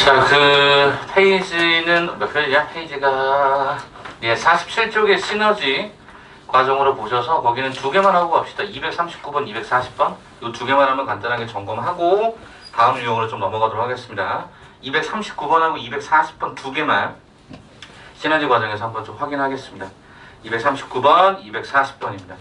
자, 그 페이지는 몇 페이지야? 페이지가 47쪽의 시너지 과정으로 보셔서 거기는 두 개만 하고 갑시다. 239번, 240번 이 두 개만 하면 간단하게 점검하고 다음 유형으로 좀 넘어가도록 하겠습니다. 239번하고 240번 두 개만 시너지 과정에서 한번 좀 확인하겠습니다. 239번, 240번입니다.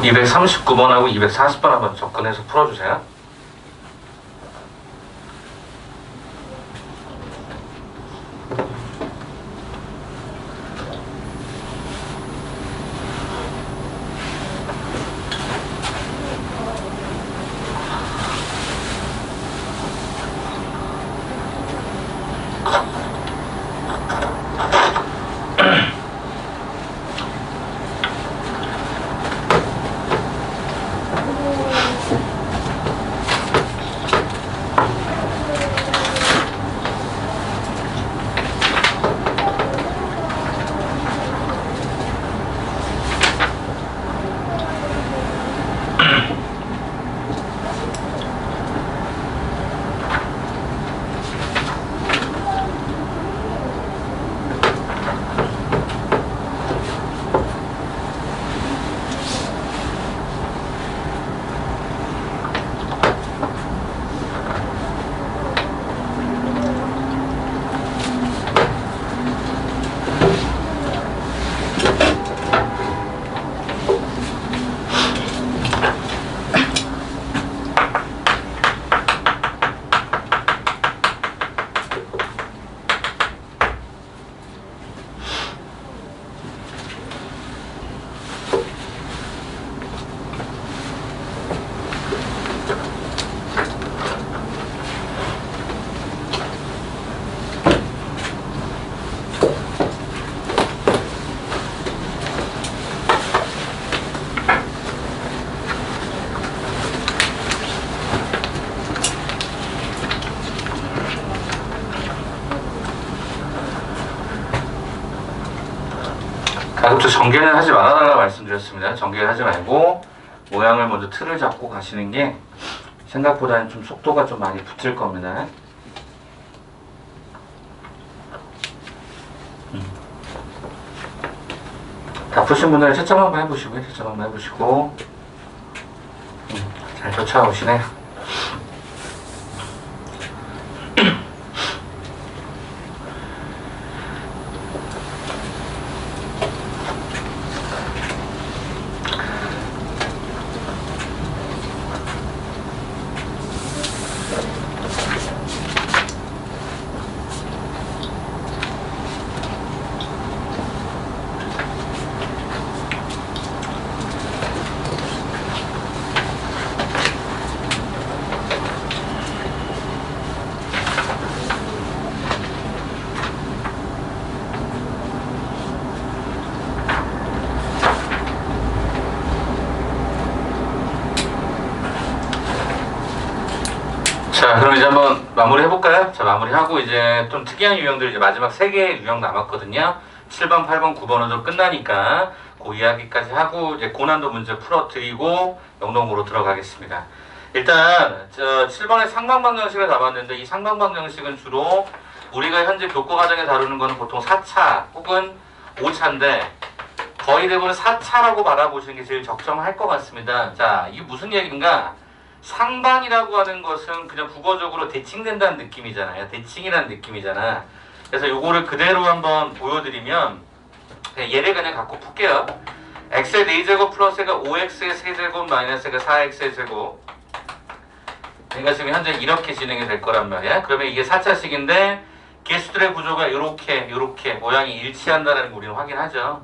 239번하고 240번 한번 접근해서 풀어주세요. 가급적 전개는 하지 말아달라고 말씀드렸습니다. 전개를 하지 말고 모양을 먼저 틀을 잡고 가시는 게 생각보다는 좀 속도가 좀 많이 붙을 겁니다. 다 푸신 분들은 채점 한번 해보시고요. 채점 한번 해보시고 잘 쫓아오시네요. 자, 그럼 이제 한번 마무리 해볼까요? 자, 마무리하고 이제 좀 특이한 유형들 이제 마지막 3개의 유형 남았거든요. 7번, 8번, 9번은 끝나니까 그 이야기까지 하고 이제 고난도 문제 풀어드리고 영동으로 들어가겠습니다. 일단 7번의 상방방정식을 잡았는데 이 상방방정식은 주로 우리가 현재 교과과정에 다루는 거는 보통 4차 혹은 5차인데 거의 대부분 4차라고 바라보시는 게 제일 적정할 것 같습니다. 자, 이게 무슨 얘기인가? 상방이라고 하는 것은 그냥 국어적으로 대칭된다는 느낌이잖아요. 대칭이라는 느낌이잖아. 그래서 요거를 그대로 한번 보여드리면 얘를 그냥 갖고 풀게요. x의 4제곱 플러스 가 5x의 세제곱 마이너스 가 4x의 제곱. 그러니까 지금 현재 이렇게 진행이 될 거란 말이야. 그러면 이게 4차식인데 개수들의 구조가 이렇게 모양이 일치한다는 걸 우리는 확인하죠.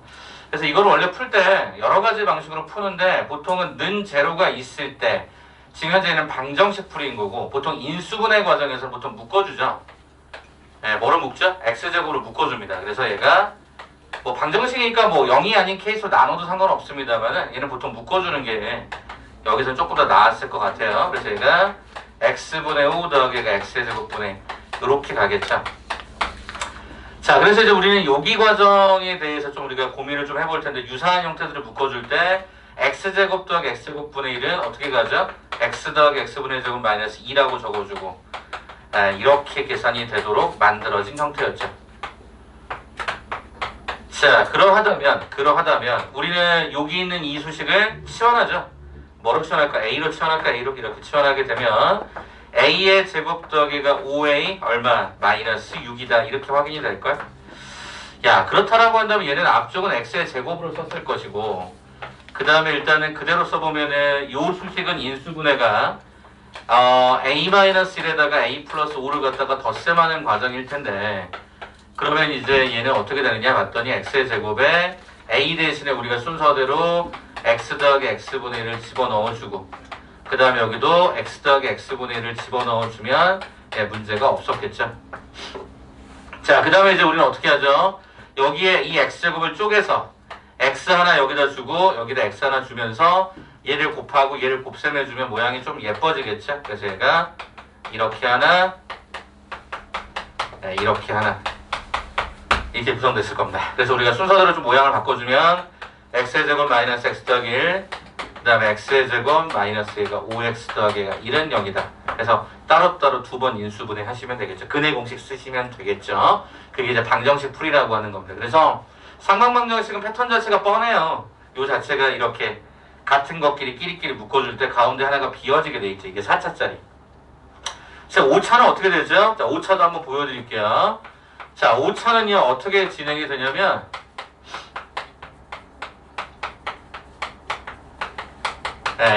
그래서 이걸 원래 풀 때 여러 가지 방식으로 푸는데 보통은 는 제로가 있을 때 지금 현재는 방정식 풀이인 거고 보통 인수분해 과정에서 보통 묶어주죠. 뭐를 묶죠? x제곱으로 묶어줍니다. 그래서 얘가 뭐 방정식이니까 뭐 0이 아닌 케이스로 나눠도 상관없습니다만은 얘는 보통 묶어주는 게 여기서 조금 더 나았을 것 같아요. 그래서 얘가 x분의 5 더하기 x의 제곱분의 이렇게 가겠죠. 자, 그래서 이제 우리는 여기 과정에 대해서 좀 우리가 고민을 좀 해볼 텐데 유사한 형태들을 묶어줄 때 x제곱 더하기 x제곱분의 1은 어떻게 가죠? x 더하기 x분의 제곱 마이너스 2라고 적어주고 이렇게 계산이 되도록 만들어진 형태였죠. 자, 그러하다면 우리는 여기 있는 이 수식을 치환하죠. 뭐로 치환할까? a로 치환할까? a로 이렇게 치환하게 되면 a의 제곱 더하기가 5a 얼마? 마이너스 6이다. 이렇게 확인이 될걸? 야, 그렇다라고 한다면 얘는 앞쪽은 x의 제곱으로 썼을 것이고 그 다음에 일단은 그대로 써보면은 요 수식은 인수분해가 a-1에다가 a 플러스 5를 갖다가 덧셈하는 과정일 텐데 그러면 이제 얘는 어떻게 되느냐 봤더니 x의 제곱에 a 대신에 우리가 순서대로 x 더하기 x분의 1을 집어넣어주고 그 다음에 여기도 x 더하기 x분의 1을 집어넣어주면 문제가 없었겠죠. 자, 그 다음에 이제 우리는 어떻게 하죠? 여기에 이 x제곱을 쪼개서 x 하나 여기다 주고 여기다 x 하나 주면서 얘를 곱하고 얘를 곱셈해주면 모양이 좀 예뻐지겠죠. 그래서 얘가 이렇게 하나 이렇게 하나 이렇게 구성됐을 겁니다. 그래서 우리가 순서대로 좀 모양을 바꿔주면 x의 제곱 마이너스 x 더하기 1 그 다음에 x의 제곱 마이너스 얘가 5x 더하기 얘가 1은 0이다. 그래서 따로따로 두 번 인수분해 하시면 되겠죠. 근해 공식 쓰시면 되겠죠. 그게 이제 방정식 풀이라고 하는 겁니다. 그래서 상방방정식은 패턴 자체가 뻔해요. 요 자체가 이렇게 같은 것끼리 끼리끼리 묶어줄 때 가운데 하나가 비워지게 돼 있죠. 이게 4차짜리. 자, 5차는 어떻게 되죠? 자, 5차도 한번 보여드릴게요. 자, 5차는요 어떻게 진행이 되냐면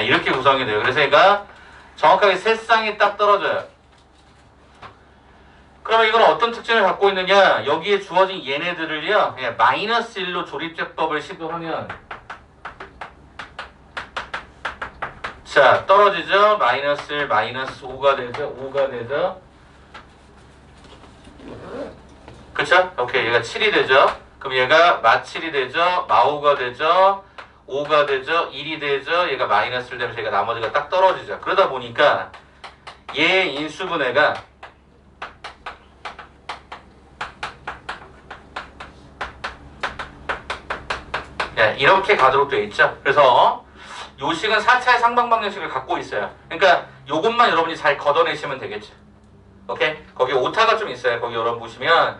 이렇게 구성이 돼요. 그래서 얘가 정확하게 세 쌍이 딱 떨어져요. 그러면 이건 어떤 특징을 갖고 있느냐? 여기에 주어진 얘네들을요 마이너스 1로 조립제법을 시도하면 자, 떨어지죠? 마이너스 1, 마이너스 5가 되죠? 5가 되죠? 그쵸? 오케이, 얘가 7이 되죠? 그럼 얘가 마 7이 되죠? 마 5가 되죠? 5가 되죠? 1이 되죠? 얘가 마이너스 1 되면서 얘가 나머지가 딱 떨어지죠. 그러다 보니까 얘 인수분해가 이렇게 가도록 되어 있죠. 그래서 요 식은 4차의 상방방정식을 갖고 있어요. 그러니까 요것만 여러분이 잘 걷어내시면 되겠죠. 오케이? 거기 오타가 좀 있어요. 거기 여러분 보시면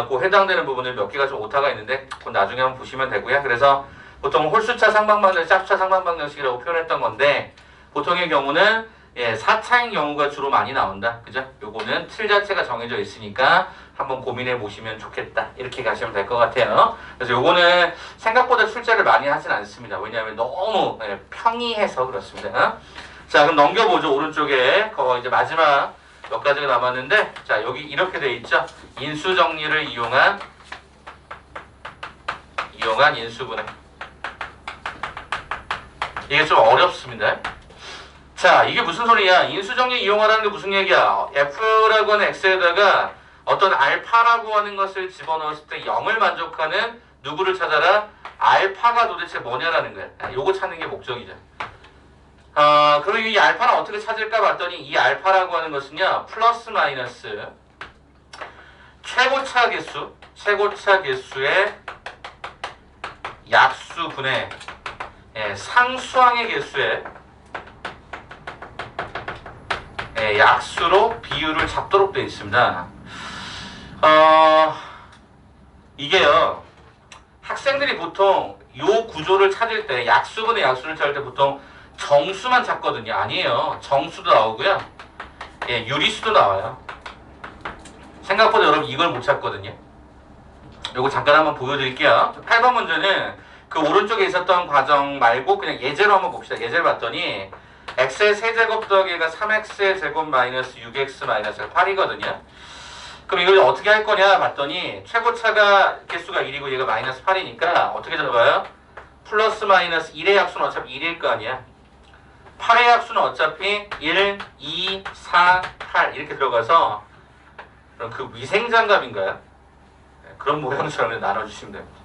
그 해당되는 부분을 몇 개가 좀 오타가 있는데 그건 나중에 한번 보시면 되고요. 그래서 보통 홀수차 상방방정식, 짝수차 상방방정식이라고 표현했던 건데 보통의 경우는 4차인 경우가 주로 많이 나온다. 그죠? 요거는 틀 자체가 정해져 있으니까 한번 고민해 보시면 좋겠다. 이렇게 가시면 될 것 같아요. 그래서 요거는 생각보다 출제를 많이 하진 않습니다. 왜냐하면 너무 평이해서 그렇습니다. 자, 그럼 넘겨보죠. 오른쪽에 이제 마지막 몇 가지가 남았는데 자, 여기 이렇게 돼 있죠. 인수 정리를 이용한 인수분해. 이게 좀 어렵습니다. 자, 이게 무슨 소리야? 인수정리 이용하라는 게 무슨 얘기야? f라고 하는 x에다가 어떤 알파라고 하는 것을 집어넣었을 때 0을 만족하는 누구를 찾아라? 알파가 도대체 뭐냐라는 거야. 요거 찾는 게 목적이죠. 그럼 이 알파는 어떻게 찾을까 봤더니 이 알파라고 하는 것은요. 플러스 마이너스 최고차 개수의 약수분의 상수항의 개수의 약수로 비율을 잡도록 되어 있습니다. 이게요 학생들이 보통 요 구조를 찾을 때 약수분의 약수를 찾을 때 보통 정수만 찾거든요. 아니에요. 정수도 나오고요. 유리수도 나와요. 생각보다 여러분 이걸 못 찾거든요. 요거 잠깐 한번 보여드릴게요. 8번 문제는 그 오른쪽에 있었던 과정 말고 그냥 예제로 한번 봅시다. 예제를 봤더니 x의 세제곱 더하기가 3x의 제곱 마이너스 6x 마이너스 8이거든요. 그럼 이걸 어떻게 할 거냐 봤더니 최고차가 개수가 1이고 얘가 마이너스 8이니까 어떻게 들어가요? 플러스 마이너스 1의 약수는 어차피 1일 거 아니야. 8의 약수는 어차피 1, 2, 4, 8 이렇게 들어가서 그럼 그 위생장갑인가요? 네, 그런 모양처럼 나눠주시면 됩니다.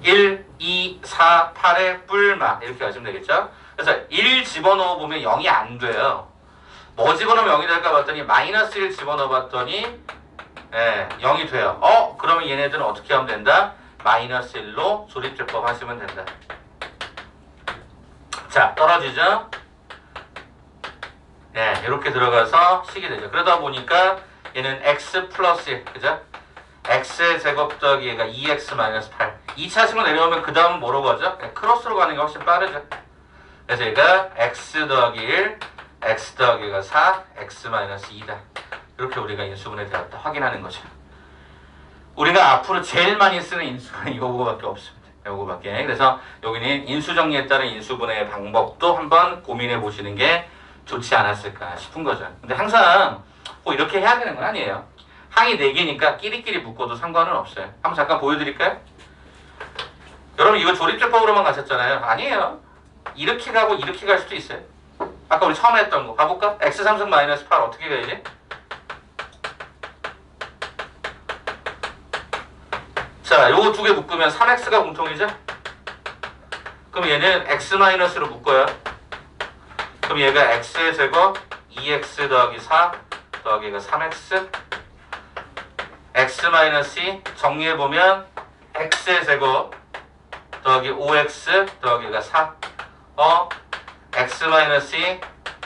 1, 2, 4, 8의 뿔마 이렇게 하시면 되겠죠? 그래서 1 집어넣어 보면 0이 안 돼요. 뭐 집어넣으면 0이 될까 봤더니 마이너스 1 집어넣어 봤더니 0이 돼요. 그러면 얘네들은 어떻게 하면 된다? 마이너스 1로 조립제법 하시면 된다. 자, 떨어지죠? 이렇게 들어가서 식이 되죠. 그러다 보니까 얘는 x 플러스 1, 그죠? x의 제곱 더하기 얘가 2x 마이너스 8. 2차식으로 내려오면 그 다음은 뭐로 가죠? 크로스로 가는 게 훨씬 빠르죠. 그래서 얘가 x 더하기 1, x 더하기가 4, x 마이너스 2다. 이렇게 우리가 인수분해 되었다 확인하는 거죠. 우리가 앞으로 제일 많이 쓰는 인수분해 이거밖에 없습니다. 이거밖에. 그래서 여기는 인수정리에 따른 인수분해의 방법도 한번 고민해 보시는 게 좋지 않았을까 싶은 거죠. 근데 항상 꼭 이렇게 해야 되는 건 아니에요. 항이 4개니까 끼리끼리 묶어도 상관은 없어요. 한번 잠깐 보여드릴까요? 여러분 이거 조립제법으로만 가셨잖아요. 아니에요. 이렇게 가고 이렇게 갈 수도 있어요. 아까 우리 처음에 했던 거 가볼까? x 3승 마이너스 8 어떻게 가야지? 자, 요거 두 개 묶으면 3x가 공통이죠? 그럼 얘는 x 마이너스로 묶어요. 그럼 얘가 x의 제곱 2x 더하기 4 더하기 얘가 3x x 마이너스 2 정리해보면 x의 제곱 더하기 5x 더하기 얘가 4 x 마이너스 2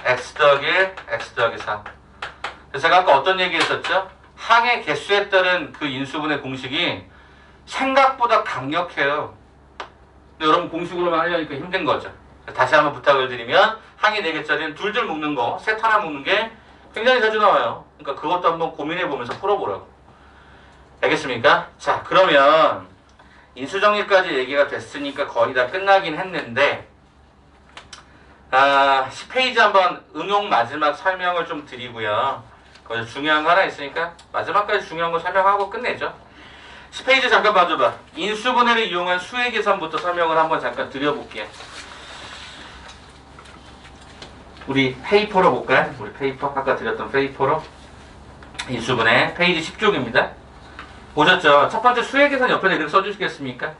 x 더하기 1 x 더하기 4. 그래서 제가 아까 어떤 얘기 했었죠? 항의 개수에 따른 그 인수분해 공식이 생각보다 강력해요. 근데 여러분 공식으로만 하려니까 힘든 거죠. 다시 한번 부탁을 드리면 항이 4개짜리는 둘둘 묶는 거, 셋 하나 묶는 게 굉장히 자주 나와요. 그러니까 그것도 한번 고민해 보면서 풀어보라고. 알겠습니까? 자, 그러면 인수정리까지 얘기가 됐으니까 거의 다 끝나긴 했는데 10페이지 한번 응용 마지막 설명을 좀 드리고요. 거기서 중요한 거 하나 있으니까 마지막까지 중요한 거 설명하고 끝내죠. 10페이지 잠깐 봐줘봐. 인수분해를 이용한 수의 계산부터 설명을 한번 잠깐 드려볼게요. 우리 페이퍼로 볼까요? 우리 페이퍼, 아까 드렸던 페이퍼로 인수분해 페이지 10쪽입니다. 보셨죠? 첫 번째 수의 계산 옆에다 이렇게 써주시겠습니까?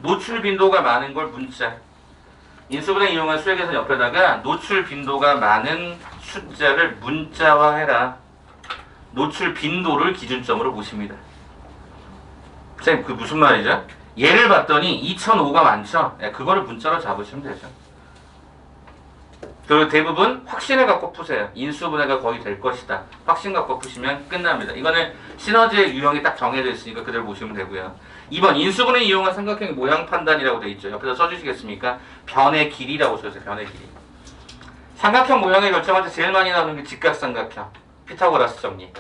노출 빈도가 많은 걸 문자. 인수분해 이용한 수의 계산 옆에다가 노출 빈도가 많은 숫자를 문자화해라. 노출 빈도를 기준점으로 보십니다. 쌤, 그 무슨 말이죠? 얘를 봤더니 2005가 많죠? 그거를 문자로 잡으시면 되죠. 그리고 대부분 확신을 갖고 푸세요. 인수분해가 거의 될 것이다. 확신 갖고 푸시면 끝납니다. 이거는 시너지의 유형이 딱 정해져 있으니까 그대로 보시면 되고요. 2번 인수분해 이용한 삼각형의 모양 판단이라고 되어 있죠. 옆에다 써주시겠습니까? 변의 길이라고 써주세요. 변의 길이. 삼각형 모양을 결정할 때 제일 많이 나오는 게 직각삼각형. 피타고라스 정리.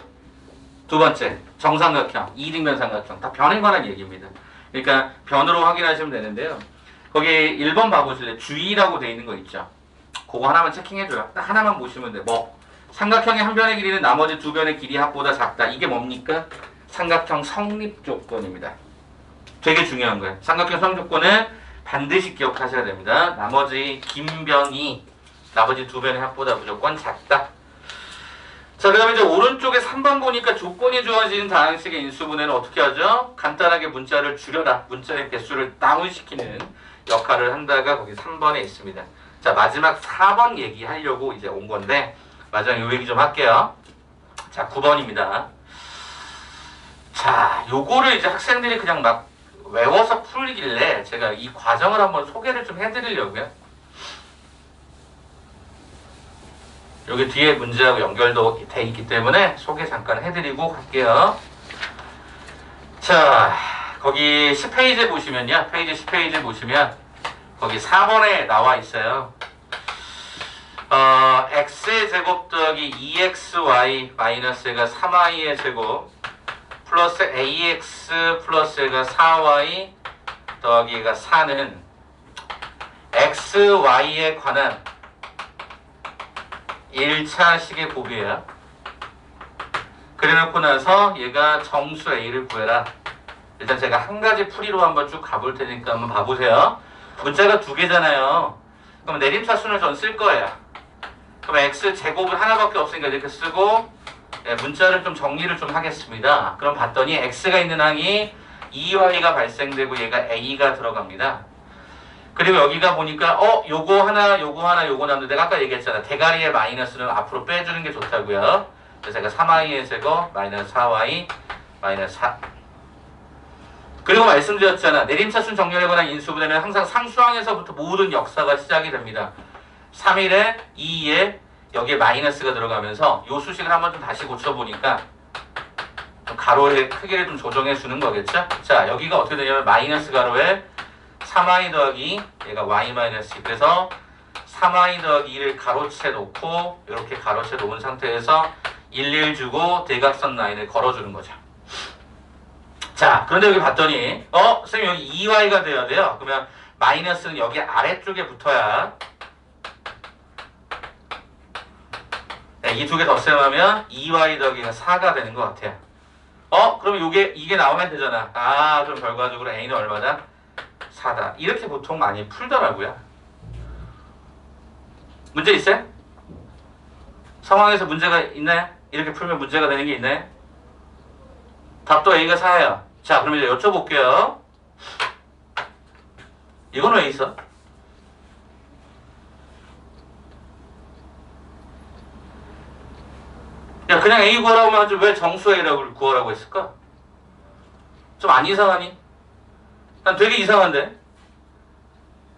두 번째 정삼각형, 이등변 삼각형. 다 변에 관한 얘기입니다. 그러니까 변으로 확인하시면 되는데요. 거기 1번 봐보실래요? 주의라고 되어 있는 거 있죠. 그거 하나만 체킹해줘요. 딱 하나만 보시면 돼. 뭐 삼각형의 한 변의 길이는 나머지 두 변의 길이 합보다 작다. 이게 뭡니까? 삼각형 성립 조건입니다. 되게 중요한 거예요. 삼각형 성립 조건은 반드시 기억하셔야 됩니다. 나머지 긴 변이 나머지 두 변의 합보다 무조건 작다. 자, 그 다음에 이제 오른쪽에 3번 보니까 조건이 좋아지는 다항식의 인수분해는 어떻게 하죠? 간단하게 문자를 줄여라. 문자의 개수를 다운시키는 역할을 한다가 거기 3번에 있습니다. 자, 마지막 4번 얘기하려고 이제 온 건데 마지막 요 얘기 좀 할게요. 자, 9번입니다. 자, 요거를 이제 학생들이 그냥 막 외워서 풀길래 제가 이 과정을 한번 소개를 좀 해드리려고요. 여기 뒤에 문제하고 연결도 돼 있기 때문에 소개 잠깐 해드리고 갈게요. 자, 거기 10페이지 보시면요. 페이지 10페이지 보시면 거기 4번에 나와 있어요. x의 제곱 더하기 2xy 마이너스가 3y의 제곱 플러스 ax 플러스가 4y 더하기가 4는 xy에 관한 1차 식의 곱이에요. 그래놓고 나서 얘가 정수 a를 구해라. 일단 제가 한 가지 풀이로 한번 쭉 가볼 테니까 한번 봐보세요. 문자가 두 개잖아요. 그럼 내림차순을 전 쓸 거예요. 그럼 x 제곱은 하나밖에 없으니까 이렇게 쓰고 네, 문자를 좀 정리를 좀 하겠습니다. 그럼 봤더니 x가 있는 항이 2y가 발생되고 얘가 a가 들어갑니다. 그리고 여기가 보니까 요거 하나 요거 하나 요거 남는데 내가 아까 얘기했잖아. 대가리의 마이너스는 앞으로 빼주는 게 좋다고요. 그래서 제가 3y의 제곱 마이너스 4y 마이너스 4. 그리고 말씀드렸잖아. 내림차순 정렬에 관한 인수분해는 항상 상수항에서부터 모든 역사가 시작이 됩니다. 3일에 2에 여기에 마이너스가 들어가면서 요 수식을 한번 좀 다시 고쳐보니까 좀 가로의 크기를 좀 조정해 주는 거겠죠? 자, 여기가 어떻게 되냐면 마이너스 가로에 3y 더하기 얘가 y 마이너스 2. 그래서 3y 더하기 2를 가로채 놓고 이렇게 가로채 놓은 상태에서 1 주고 대각선 라인을 걸어주는 거죠. 자, 그런데 여기 봤더니 선생님 여기 2y가 돼야 돼요. 그러면 마이너스는 여기 아래쪽에 붙어야 이 두 개 덧셈하면 2y 더하기가 4가 되는 것 같아요. 그럼 이게 나오면 되잖아. 그럼 결과적으로 a는 얼마다? 4다. 이렇게 보통 많이 풀더라고요. 문제 있어요? 상황에서 문제가 있나요? 이렇게 풀면 문제가 되는 게 있나요? 답도 a가 4예요. 자, 그럼 이제 여쭤볼게요. 이건 왜 있어? 야, 그냥 a 구하라고 하지 왜 정수 a라고 구하라고 했을까? 좀 안 이상하니? 난 되게 이상한데?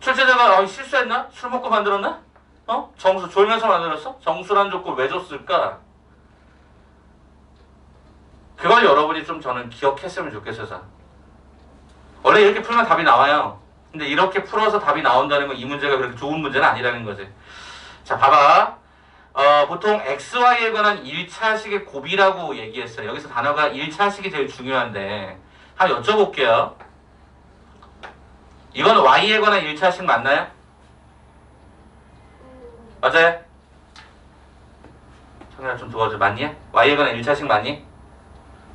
출제자가 실수했나? 술 먹고 만들었나? 정수 졸면서 만들었어? 정수란 조건 왜 줬을까? 그걸 여러분이 좀 저는 기억했으면 좋겠어서. 원래 이렇게 풀면 답이 나와요. 근데 이렇게 풀어서 답이 나온다는 건 이 문제가 그렇게 좋은 문제는 아니라는 거지. 자, 봐봐. 보통 XY에 관한 1차식의 곱이라고 얘기했어요. 여기서 단어가 1차식이 제일 중요한데 한번 여쭤볼게요. 이건 Y에 관한 1차식 맞나요? 맞아요? 청년아 좀 도와줘. 맞니? Y에 관한 1차식 맞니?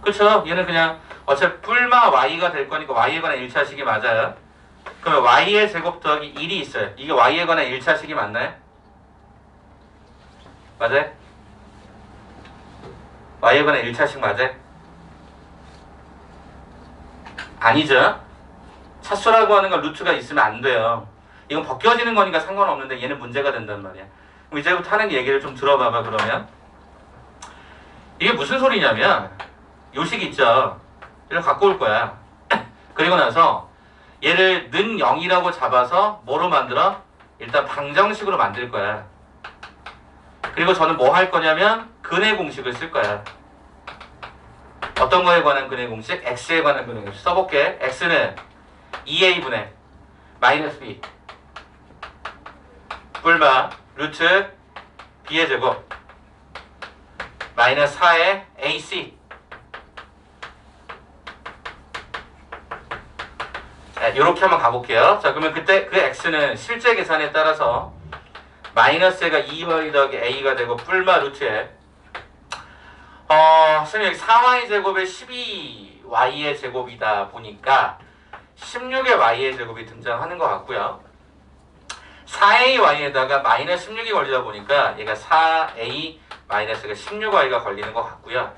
그쵸? 얘는 그냥 어차피 뿔마 Y가 될 거니까 Y에 관한 1차식이 맞아요. 그러면 Y의 제곱 더하기 1이 있어요. 이게 Y에 관한 1차식이 맞나요? 맞아요? Y에 관한 1차식 맞아요? 아니죠? 차수라고 하는 건 루트가 있으면 안 돼요. 이건 벗겨지는 거니까 상관없는데 얘는 문제가 된단 말이야. 그럼 이제부터 하는 얘기를 좀 들어봐봐. 그러면 이게 무슨 소리냐면 요식 있죠? 이걸 갖고 올 거야. 그리고 나서 얘를 는 0이라고 잡아서 뭐로 만들어? 일단 방정식으로 만들 거야. 그리고 저는 뭐 할 거냐면 근의 공식을 쓸 거야. 어떤 거에 관한 근의 공식? x에 관한 근의 공식 써볼게. x는 2a분의 마이너스 b 뿔마 루트 b의 제곱 마이너스 4의 ac. 이렇게 한번 가볼게요. 자, 그러면 그때 그 x는 실제 계산에 따라서 마이너스가 2y 더하기 a가 되고 뿔마 루트에 선생님 여기 4y 제곱에 12y의 제곱이다 보니까 16의 y의 제곱이 등장하는 것 같고요. 4ay에다가 마이너스 16이 걸리다 보니까 얘가 4a 마이너스가 16y가 걸리는 것 같고요.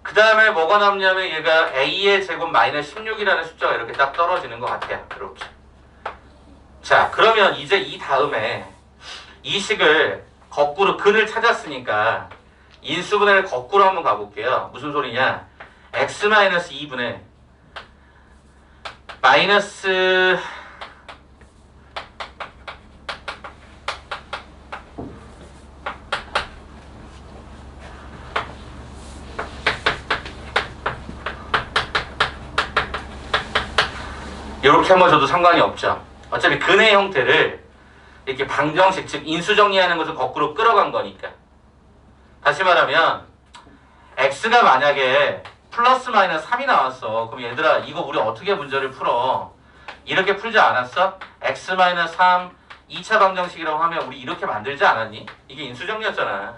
그 다음에 뭐가 남냐면 얘가 a의 제곱 마이너스 16이라는 숫자가 이렇게 딱 떨어지는 것 같아요. 이렇게. 자, 그러면 이제 이 다음에 이 식을 거꾸로 근을 찾았으니까 인수분해를 거꾸로 한번 가볼게요. 무슨 소리냐? x-2분의 마이너스 이렇게 한번 줘도 상관이 없죠. 어차피 근의 형태를 이렇게 방정식, 즉 인수정리하는 것을 거꾸로 끌어간 거니까. 다시 말하면 x가 만약에 플러스 마이너스 3이 나왔어. 그럼 얘들아 이거 우리 어떻게 문제를 풀어? 이렇게 풀지 않았어? x 마이너스 3 2차 방정식이라고 하면 우리 이렇게 만들지 않았니? 이게 인수정리였잖아.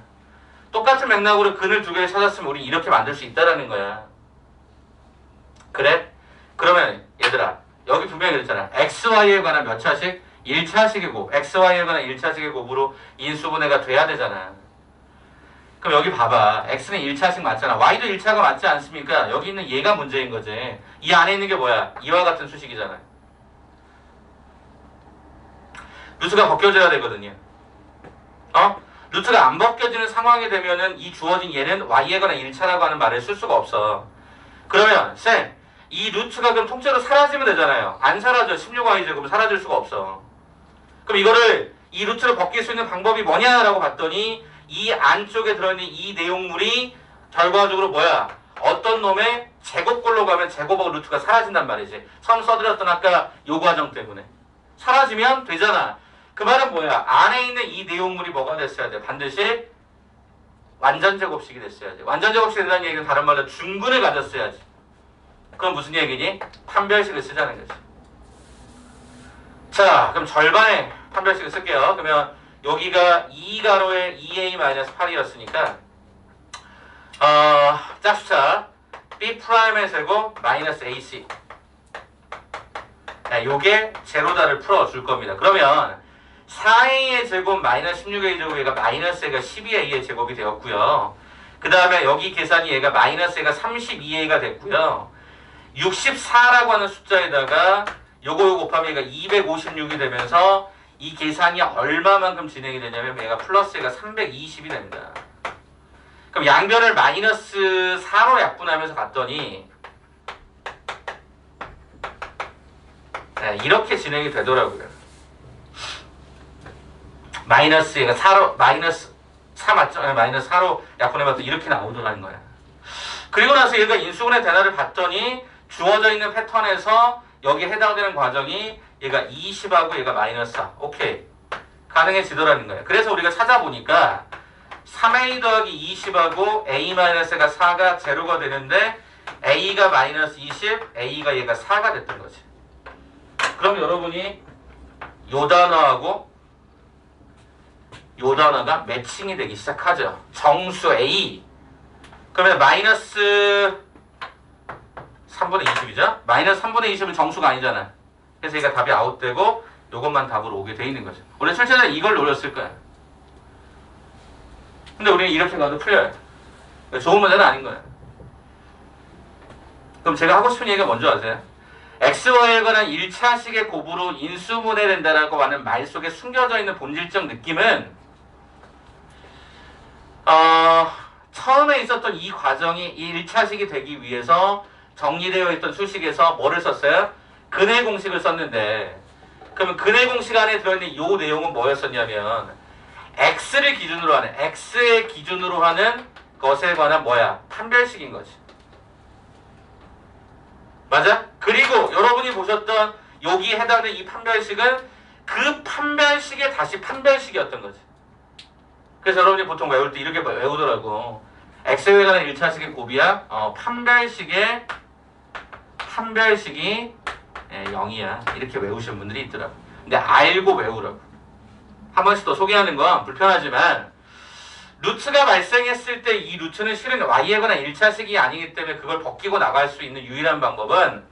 똑같은 맥락으로 근을 두 개를 찾았으면 우리 이렇게 만들 수 있다라는 거야. 그래? 그러면 얘들아 여기 분명히 그랬잖아. xy에 관한 몇 차식? 1차식의 곱. xy에 관한 1차식의 곱으로 인수분해가 돼야 되잖아. 그럼 여기 봐봐. x는 1차식 맞잖아. y도 1차가 맞지 않습니까? 여기 있는 얘가 문제인 거지. 이 안에 있는 게 뭐야? 이와 같은 수식이잖아. 루트가 벗겨져야 되거든요. 루트가 안 벗겨지는 상황이 되면은 이 주어진 얘는 y에 관한 1차라고 하는 말을 쓸 수가 없어. 그러면 쌤, 이 루트가 그럼 통째로 사라지면 되잖아요. 안 사라져. 16y제곱은 사라질 수가 없어. 그럼 이거를 이 루트를 벗길 수 있는 방법이 뭐냐라고 봤더니 이 안쪽에 들어있는 이 내용물이 결과적으로 뭐야? 어떤 놈의 제곱꼴로 가면 제곱하고 루트가 사라진단 말이지. 처음 써드렸던 아까 요 과정 때문에. 사라지면 되잖아. 그 말은 뭐야? 안에 있는 이 내용물이 뭐가 됐어야 돼? 반드시 완전 제곱식이 됐어야 돼. 완전 제곱식이 된다는 얘기는 다른 말로 중근을 가졌어야지. 그럼 무슨 얘기니? 판별식을 쓰자는 거지. 자, 그럼 절반의 판별식을 쓸게요. 그러면 여기가 2가로에 2a-8이었으니까 짝수차 b'의 제곱 마이너스 ac. 네, 요게 제로다를 풀어줄 겁니다. 그러면 4a의 제곱 마이너스 16a 제곱 얘가 마이너스 a가 12a의 제곱이 되었고요. 그 다음에 여기 계산이 얘가 마이너스 a가 32a가 됐고요. 64라고 하는 숫자에다가 요거 곱하면 얘가 256이 되면서 이 계산이 얼마만큼 진행이 되냐면 얘가 플러스 얘가 320이 됩니다. 그럼 양변을 마이너스 4로 약분하면서 갔더니 네, 이렇게 진행이 되더라고요. 마이너스 얘가 4로 마이너스 4 맞죠? 네, 마이너스 4로 약분해봤더니 이렇게 나오더라는 거야. 그리고 나서 얘가 인수분해 대나를 봤더니 주어져 있는 패턴에서 여기에 해당되는 과정이 얘가 20하고 얘가 마이너스 4. 오케이. 가능해지더라는 거예요. 그래서 우리가 찾아보니까 3a 더하기 20하고 a-가 4가 제로가 되는데 a가 마이너스 20, a가 얘가 4가 됐던 거지. 그럼 여러분이 요 단어하고 요 단어가 매칭이 되기 시작하죠. 정수 a. 그러면 마이너스 3분의 20이죠? 마이너스 3분의 20은 정수가 아니잖아. 그래서 얘가 답이 아웃되고 요것만 답으로 오게 돼 있는 거죠. 우리 실제로 이걸 노렸을 거야. 근데 우리는 이렇게 가도 풀려요. 좋은 문제는 아닌 거야. 그럼 제가 하고 싶은 얘기가 뭔지 아세요? xy에 관한 1차식의 곱으로 인수분해된다라고 하는 말 속에 숨겨져 있는 본질적 느낌은 처음에 있었던 이 과정이 1차식이 되기 위해서 정리되어 있던 수식에서 뭐를 썼어요? 근해 공식을 썼는데 그러면 근해 공식 안에 들어있는 이 내용은 뭐였었냐면 x를 기준으로 하는 x의 기준으로 하는 것에 관한 뭐야? 판별식인 거지. 맞아? 그리고 여러분이 보셨던 여기에 해당되는 이 판별식은 그 판별식의 다시 판별식이었던 거지. 그래서 여러분이 보통 외울 때 이렇게 외우더라고. x에 관한 1차식의 곱이야. 판별식이 0이야. 이렇게 외우시는 분들이 있더라고. 근데 알고 외우라고. 한 번씩 더 소개하는 건 불편하지만 루트가 발생했을 때 이 루트는 실은 y에 관한 1차식이 아니기 때문에 그걸 벗기고 나갈 수 있는 유일한 방법은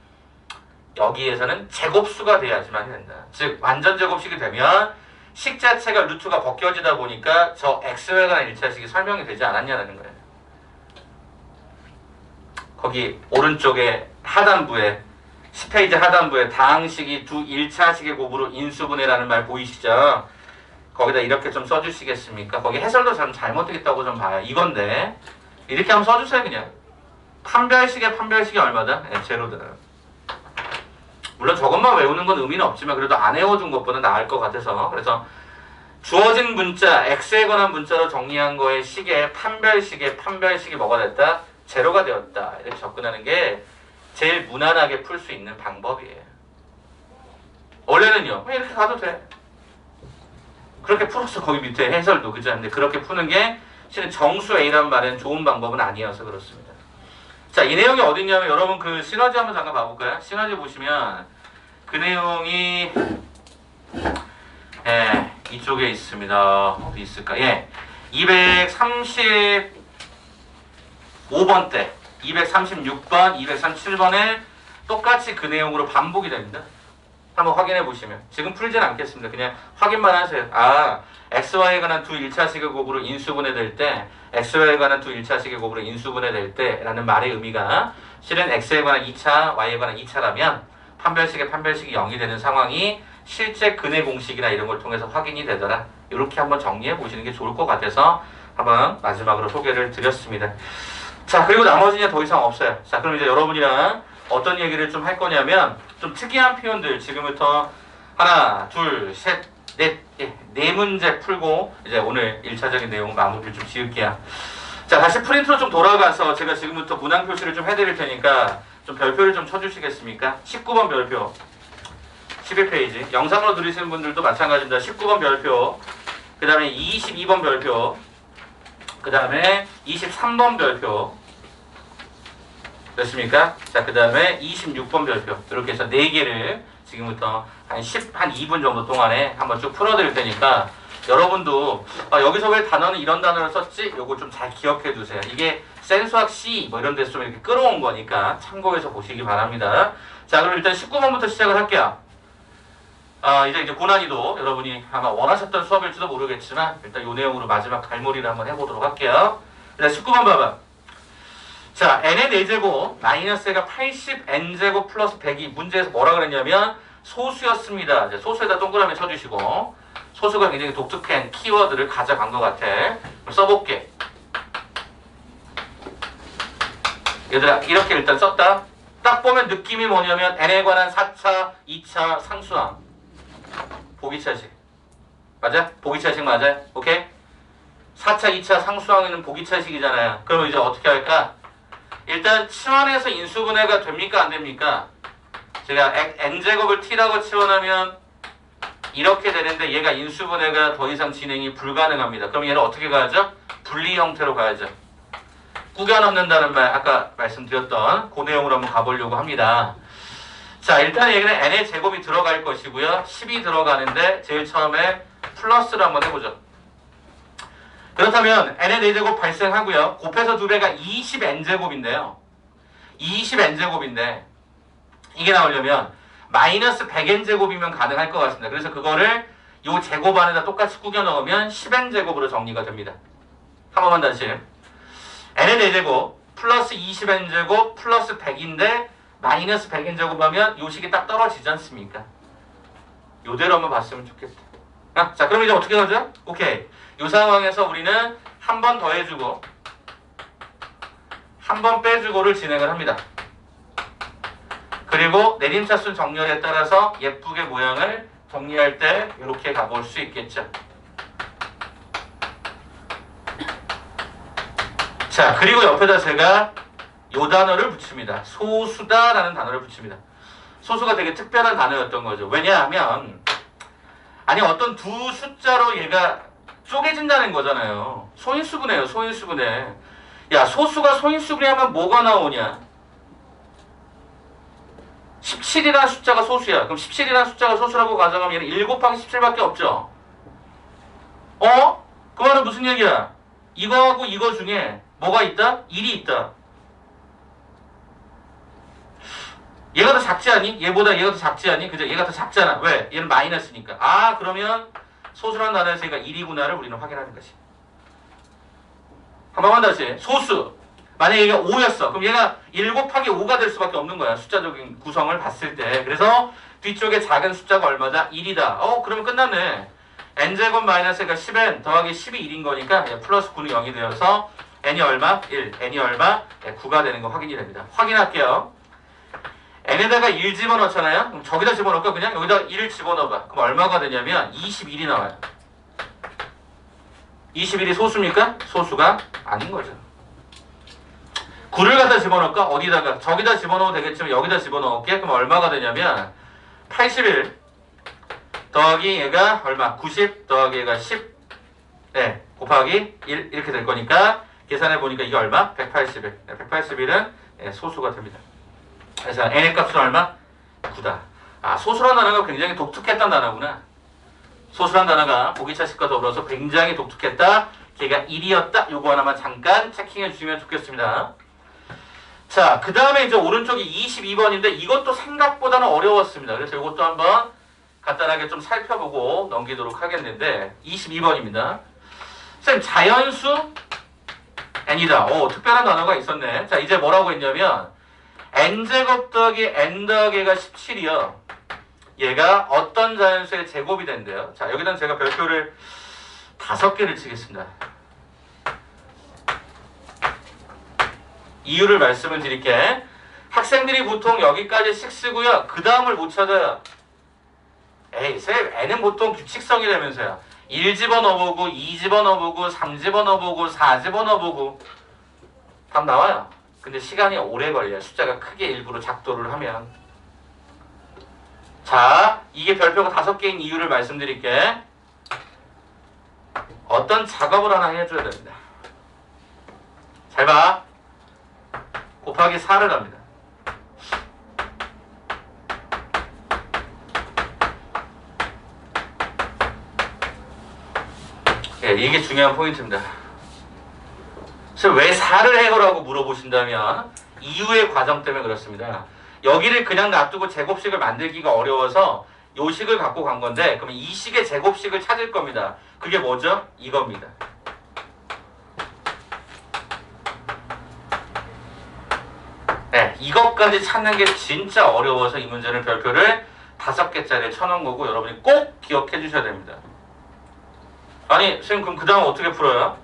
여기에서는 제곱수가 돼야지만 된다. 즉 완전 제곱식이 되면 식 자체가 루트가 벗겨지다 보니까 저 x에 관한 1차식이 설명이 되지 않았냐는 거예요. 거기 오른쪽에 하단부에 10페이지 하단부에 다항식이 두 1차식의 곱으로 인수분해라는 말 보이시죠? 거기다 이렇게 좀 써주시겠습니까? 거기 해설도 좀 잘못되겠다고 좀 봐요. 이건데 이렇게 한번 써주세요. 그냥 판별식의 판별식이 얼마다? 네, 제로다. 물론 저것만 외우는 건 의미는 없지만 그래도 안 외워준 것보다 나을 것 같아서 그래서 주어진 문자 x에 관한 문자로 정리한 거의 식의 판별식이 뭐가 됐다? 제로가 되었다. 이렇게 접근하는 게 제일 무난하게 풀 수 있는 방법이에요. 원래는요. 이렇게 가도 돼. 그렇게 풀었어. 거기 밑에 해설도. 그죠? 근데 그렇게 푸는 게 실은 정수 A라는 말은 좋은 방법은 아니어서 그렇습니다. 자, 이 내용이 어디 있냐면 여러분 그 시너지 한번 잠깐 봐볼까요? 시너지 보시면 그 내용이 이쪽에 있습니다. 어디 있을까? 235번 때 236번, 237번에 똑같이 그 내용으로 반복이 됩니다. 한번 확인해 보시면 지금 풀진 않겠습니다. 그냥 확인만 하세요. 아, xy에 관한 두 1차식의 곱으로 인수분해될 때 xy에 관한 두 1차식의 곱으로 인수분해될 때 라는 말의 의미가 실은 x에 관한 2차, y에 관한 2차라면 판별식의 판별식이 0이 되는 상황이 실제 근의 공식이나 이런 걸 통해서 확인이 되더라. 이렇게 한번 정리해 보시는 게 좋을 것 같아서 한번 마지막으로 소개를 드렸습니다. 자, 그리고 나머지는 더 이상 없어요. 자, 그럼 이제 여러분이랑 어떤 얘기를 좀 할 거냐면 좀 특이한 표현들 지금부터 하나, 둘, 셋, 넷, 네 문제 풀고 이제 오늘 1차적인 내용 마무리를 좀 지을게요. 자, 다시 프린트로 좀 돌아가서 제가 지금부터 문항 표시를 좀 해드릴 테니까 좀 별표를 좀 쳐주시겠습니까? 19번 별표, 11페이지. 영상으로 들으시는 분들도 마찬가지입니다. 19번 별표, 그 다음에 22번 별표, 그 다음에 23번 별표, 됐습니까? 자, 그 다음에 26번 별표. 이렇게 해서 4개를 지금부터 한 2분 정도 동안에 한번 쭉 풀어드릴 테니까 여러분도 여기서 왜 단어는 이런 단어를 썼지? 요거 좀 잘 기억해 두세요. 이게 센수학 C 뭐 이런 데서 좀 이렇게 끌어온 거니까 참고해서 보시기 바랍니다. 자, 그럼 일단 19번부터 시작을 할게요. 이제 고난이도 여러분이 아마 원하셨던 수업일지도 모르겠지만 일단 이 내용으로 마지막 갈무리를 한번 해보도록 할게요. 일단 19번 봐봐. 자, n의 4제곱 마이너스 가 80n제곱 플러스 100이 문제에서 뭐라 그랬냐면 소수였습니다. 이제 소수에다 동그라미 쳐주시고 소수가 굉장히 독특한 키워드를 가져간 것 같아. 그럼 써볼게. 얘들아, 이렇게 일단 썼다. 딱 보면 느낌이 뭐냐면 n에 관한 4차, 2차 상수항. 보기차식. 맞아? 보기차식 맞아? 오케이? 4차, 2차 상수항에는 보기차식이잖아요. 그러면 이제 어떻게 할까? 일단 치환해서 인수분해가 됩니까? 안 됩니까? 제가 n제곱을 t라고 치환하면 이렇게 되는데 얘가 인수분해가 더 이상 진행이 불가능합니다. 그럼 얘는 어떻게 가야죠? 분리 형태로 가야죠. 꾸겨 넣는다는 말 아까 말씀드렸던 그 내용으로 한번 가보려고 합니다. 자, 일단 얘는 n의 제곱이 들어갈 것이고요. 10이 들어가는데 제일 처음에 플러스를 한번 해보죠. 그렇다면 n의 4제곱 발생하고요. 곱해서 2배가 20n제곱인데요. 20n제곱인데 이게 나오려면 마이너스 100n제곱이면 가능할 것 같습니다. 그래서 그거를 요 제곱 안에다 똑같이 꾸겨 넣으면 10n제곱으로 정리가 됩니다. 한 번만 다시. n의 4제곱 플러스 20n제곱 플러스 100인데 마이너스 100n제곱 하면 요 식이 딱 떨어지지 않습니까? 요대로 한번 봤으면 좋겠다. 자, 그럼 이제 어떻게 하죠? 오케이. 이 상황에서 우리는 한 번 더해주고 한 번 빼주고를 진행을 합니다. 그리고 내림차순 정렬에 따라서 예쁘게 모양을 정리할 때 이렇게 가볼 수 있겠죠. 자, 그리고 옆에다 제가 요 단어를 붙입니다. 소수다라는 단어를 붙입니다. 소수가 되게 특별한 단어였던 거죠. 왜냐하면 아니 어떤 두 숫자로 얘가 쪼개진다는 거잖아요. 소인수분해요. 소인수분해. 야, 소수가 소인수분해하면 뭐가 나오냐? 17이라는 숫자가 소수야. 그럼 17이라는 숫자가 소수라고 가정하면 얘는 1 곱하기 17밖에 없죠. 그 말은 무슨 얘기야? 이거하고 이거 중에 뭐가 있다? 1이 있다. 얘가 더 작지 않니? 얘보다 얘가 더 작지 않니? 그죠? 얘가 더 작잖아. 왜? 얘는 마이너스니까. 그러면 소수란 단어에서 얘가 1이구나를 우리는 확인하는 것이. 한 번만 다시. 소수. 만약에 얘가 5였어. 그럼 얘가 1 곱하기 5가 될 수밖에 없는 거야. 숫자적인 구성을 봤을 때. 그래서 뒤쪽에 작은 숫자가 얼마다? 1이다. 그러면 끝났네. n제곱 마이너스가 10n 더하기 10이 1인 거니까 플러스 9는 0이 되어서 n이 얼마? 1. n이 얼마? 9가 되는 거 확인이 됩니다. 확인할게요. n에다가 1 집어넣잖아요. 그럼 저기다 집어넣을까? 그냥 여기다 1 집어넣어봐. 그럼 얼마가 되냐면 21이 나와요. 21이 소수입니까? 소수가 아닌 거죠. 9를 갖다 집어넣을까? 어디다가? 저기다 집어넣어도 되겠지만 여기다 집어넣을게. 그럼 얼마가 되냐면 81 더하기 얘가 얼마? 90 더하기 얘가 10 곱하기 1 이렇게 될 거니까 계산해 보니까 이게 얼마? 181. 181은 소수가 됩니다. 그래서 n의 값은 얼마? 9다. 소수란 단어가 굉장히 독특했던 단어구나. 소수란 단어가 보기차식과 더불어서 굉장히 독특했다. 걔가 1이었다. 요거 하나만 잠깐 체킹해 주시면 좋겠습니다. 자, 그 다음에 이제 오른쪽이 22번인데 이것도 생각보다는 어려웠습니다. 그래서 이것도 한번 간단하게 좀 살펴보고 넘기도록 하겠는데 22번입니다. 선생님, 자연수 n이다. 특별한 단어가 있었네. 자, 이제 뭐라고 했냐면 n제곱 더하기 n 더하기가 17이요. 얘가 어떤 자연수의 제곱이 된대요. 자, 여기다는 제가 별표를 5개를 치겠습니다. 이유를 말씀을 드릴게. 학생들이 보통 여기까지씩 쓰고요. 그 다음을 못 찾아요. 에이, 쌤, n은 보통 규칙성이라면서요. 1 집어넣어보고, 2 집어넣어보고, 3 집어넣어보고, 4 집어넣어보고. 답 나와요. 근데 시간이 오래 걸려요. 숫자가 크게 일부러 작도를 하면. 자, 이게 별표가 5개인 이유를 말씀드릴게. 어떤 작업을 하나 해줘야 됩니다. 잘 봐. 곱하기 4를 합니다. 예, 이게 중요한 포인트입니다. 그래서 왜 4를 해거라고 물어보신다면 이유의 과정 때문에 그렇습니다. 여기를 그냥 놔두고 제곱식을 만들기가 어려워서 요 식을 갖고 간 건데, 그럼 이 식의 제곱식을 찾을 겁니다. 그게 뭐죠? 이겁니다. 네, 이것까지 찾는 게 진짜 어려워서 이 문제는 별표를 5개짜리에 쳐놓은 거고 여러분이 꼭 기억해 주셔야 됩니다. 아니, 선생님, 그럼 그 다음 어떻게 풀어요?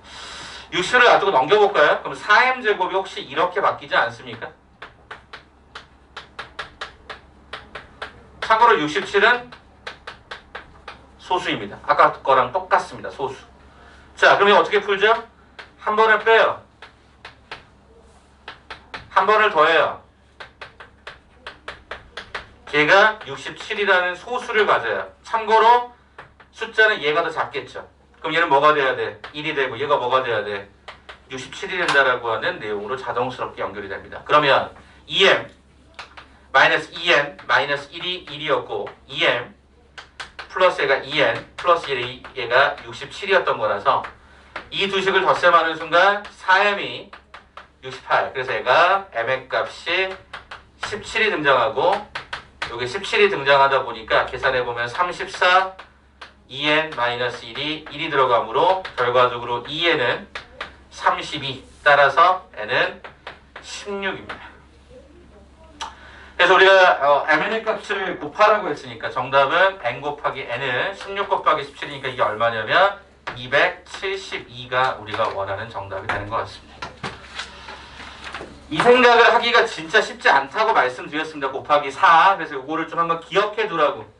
60을 놔두고 넘겨볼까요? 그럼 4m제곱이 혹시 이렇게 바뀌지 않습니까? 참고로 67은 소수입니다. 아까 거랑 똑같습니다. 소수. 자, 그러면 어떻게 풀죠? 한 번을 빼요. 한 번을 더해요. 걔가 67이라는 소수를 가져요. 참고로 숫자는 얘가 더 작겠죠. 그럼 얘는 뭐가 돼야 돼? 1이 되고 얘가 뭐가 돼야 돼? 67이 된다라고 하는 내용으로 자동스럽게 연결이 됩니다. 그러면 2m 마이너스 2n 마이너스 1이 1이었고 2m 플러스 얘가 2n 플러스 1이 얘가 67이었던 거라서 이 두 식을 덧셈하는 순간 4m이 68. 그래서 얘가 m의 값이 17이 등장하고 여기 17이 등장하다 보니까 계산해보면 34 2n-1이 1이 들어가므로 결과적으로 2n은 32. 따라서 n은 16입니다. 그래서 우리가 mn의 값을 곱하라고 했으니까 정답은 n 곱하기 n은 16 곱하기 17이니까 이게 얼마냐면 272가 우리가 원하는 정답이 되는 것 같습니다. 이 생각을 하기가 진짜 쉽지 않다고 말씀드렸습니다. 곱하기 4. 그래서 이거를 좀 한번 기억해 두라고.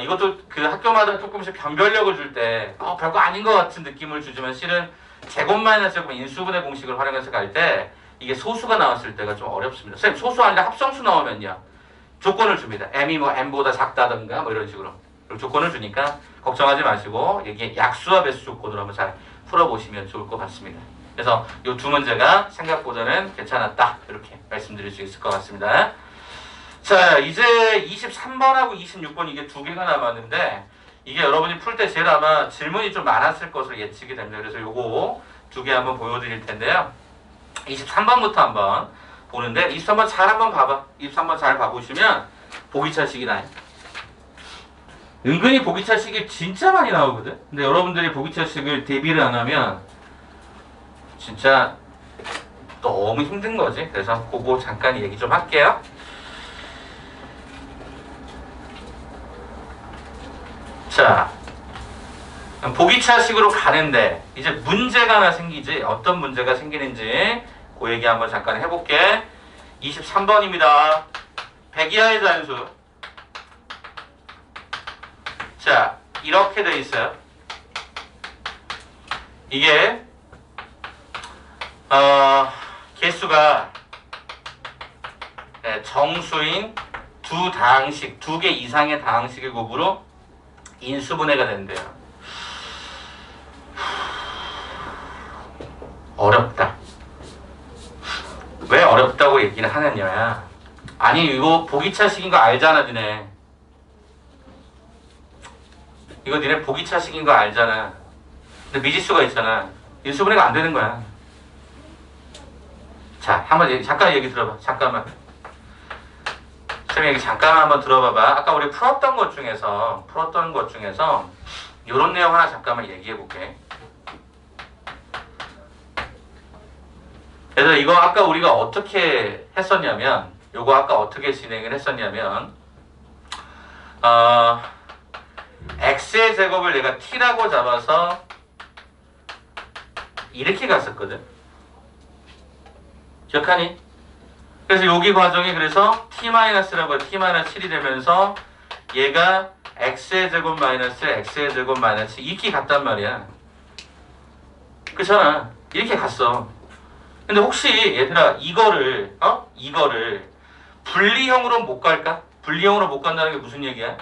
이것도 그 학교마다 조금씩 변별력을 줄 때 별거 아닌 것 같은 느낌을 주지만 실은 제곱 마이너스 제곱 인수분해 공식을 활용해서 갈 때 이게 소수가 나왔을 때가 좀 어렵습니다. 선생님, 소수 아니라 합성수 나오면요 조건을 줍니다. m이 뭐 n보다 작다든가 뭐 이런 식으로 조건을 주니까 걱정하지 마시고 이게 약수와 배수 조건으로 한번 잘 풀어보시면 좋을 것 같습니다. 그래서 이 두 문제가 생각보다는 괜찮았다 이렇게 말씀드릴 수 있을 것 같습니다. 자, 이제 23번하고 26번 이게 두 개가 남았는데 이게 여러분이 풀 때 제일 아마 질문이 좀 많았을 것으로 예측이 됩니다. 그래서 요거 두 개 한번 보여드릴 텐데요. 23번부터 한번 보는데 23번 잘 한번 봐봐. 23번 잘 봐보시면 보기차식이 나요. 은근히 보기차식이 진짜 많이 나오거든. 근데 여러분들이 보기차식을 대비를 안 하면 진짜 너무 힘든 거지. 그래서 그거 잠깐 얘기 좀 할게요. 자, 보기차식으로 가는데 이제 문제가 하나 생기지. 어떤 문제가 생기는지 그 얘기 한번 잠깐 해볼게. 23번입니다. 100 이하의 자연수. 자, 이렇게 돼 있어요. 이게 개수가 정수인 두 다항식, 두 개 이상의 다항식의 곱으로 인수분해가 된대요. 어렵다. 왜 어렵다고 얘기를 하느냐. 아니, 이거 보기차식인 거 알잖아, 니네. 이거 니네 보기차식인 거 알잖아. 근데 미지수가 있잖아. 인수분해가 안 되는 거야. 자, 잠깐 얘기 들어봐. 잠깐만. 쌤 얘기 잠깐 한번 들어봐봐. 아까 우리 풀었던 것 중에서 요런 내용 하나 잠깐만 얘기해 볼게. 그래서 이거 아까 우리가 어떻게 했었냐면, 요거 아까 어떻게 진행을 했었냐면, x의 제곱을 내가 t라고 잡아서 이렇게 갔었거든. 기억하니? 그래서 여기 과정이 그래서 t-라고 t-7이 되면서 얘가 x의 제곱 마이너스 x의 제곱 마이너스 이렇게 갔단 말이야. 그렇잖아. 이렇게 갔어. 근데 혹시 얘들아 이거를 분리형으로 못 갈까? 분리형으로 못 간다는 게 무슨 얘기야?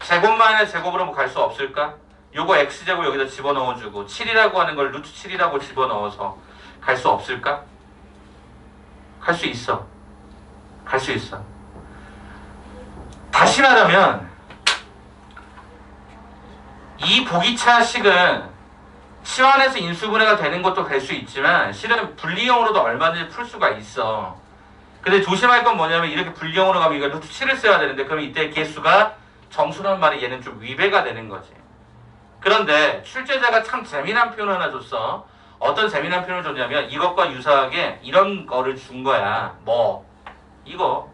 제곱 마이너스 제곱으로 갈 수 없을까? 요거 x제곱 여기다 집어넣어주고 7이라고 하는 걸 루트 7이라고 집어넣어서 갈 수 없을까? 갈 수 있어. 갈 수 있어. 다시 말하면 이 보기차식은 치환해서 인수분해가 되는 것도 될 수 있지만 실은 분리형으로도 얼마든지 풀 수가 있어. 근데 조심할 건 뭐냐면 이렇게 분리형으로 가면 이거 루트 7을 써야 되는데 그러면 이때 개수가 정수란 말이 얘는 좀 위배가 되는 거지. 그런데 출제자가 참 재미난 표현을 하나 줬어. 어떤 재미난 표현을 줬냐면 이것과 유사하게 이런 거를 준 거야. 이거.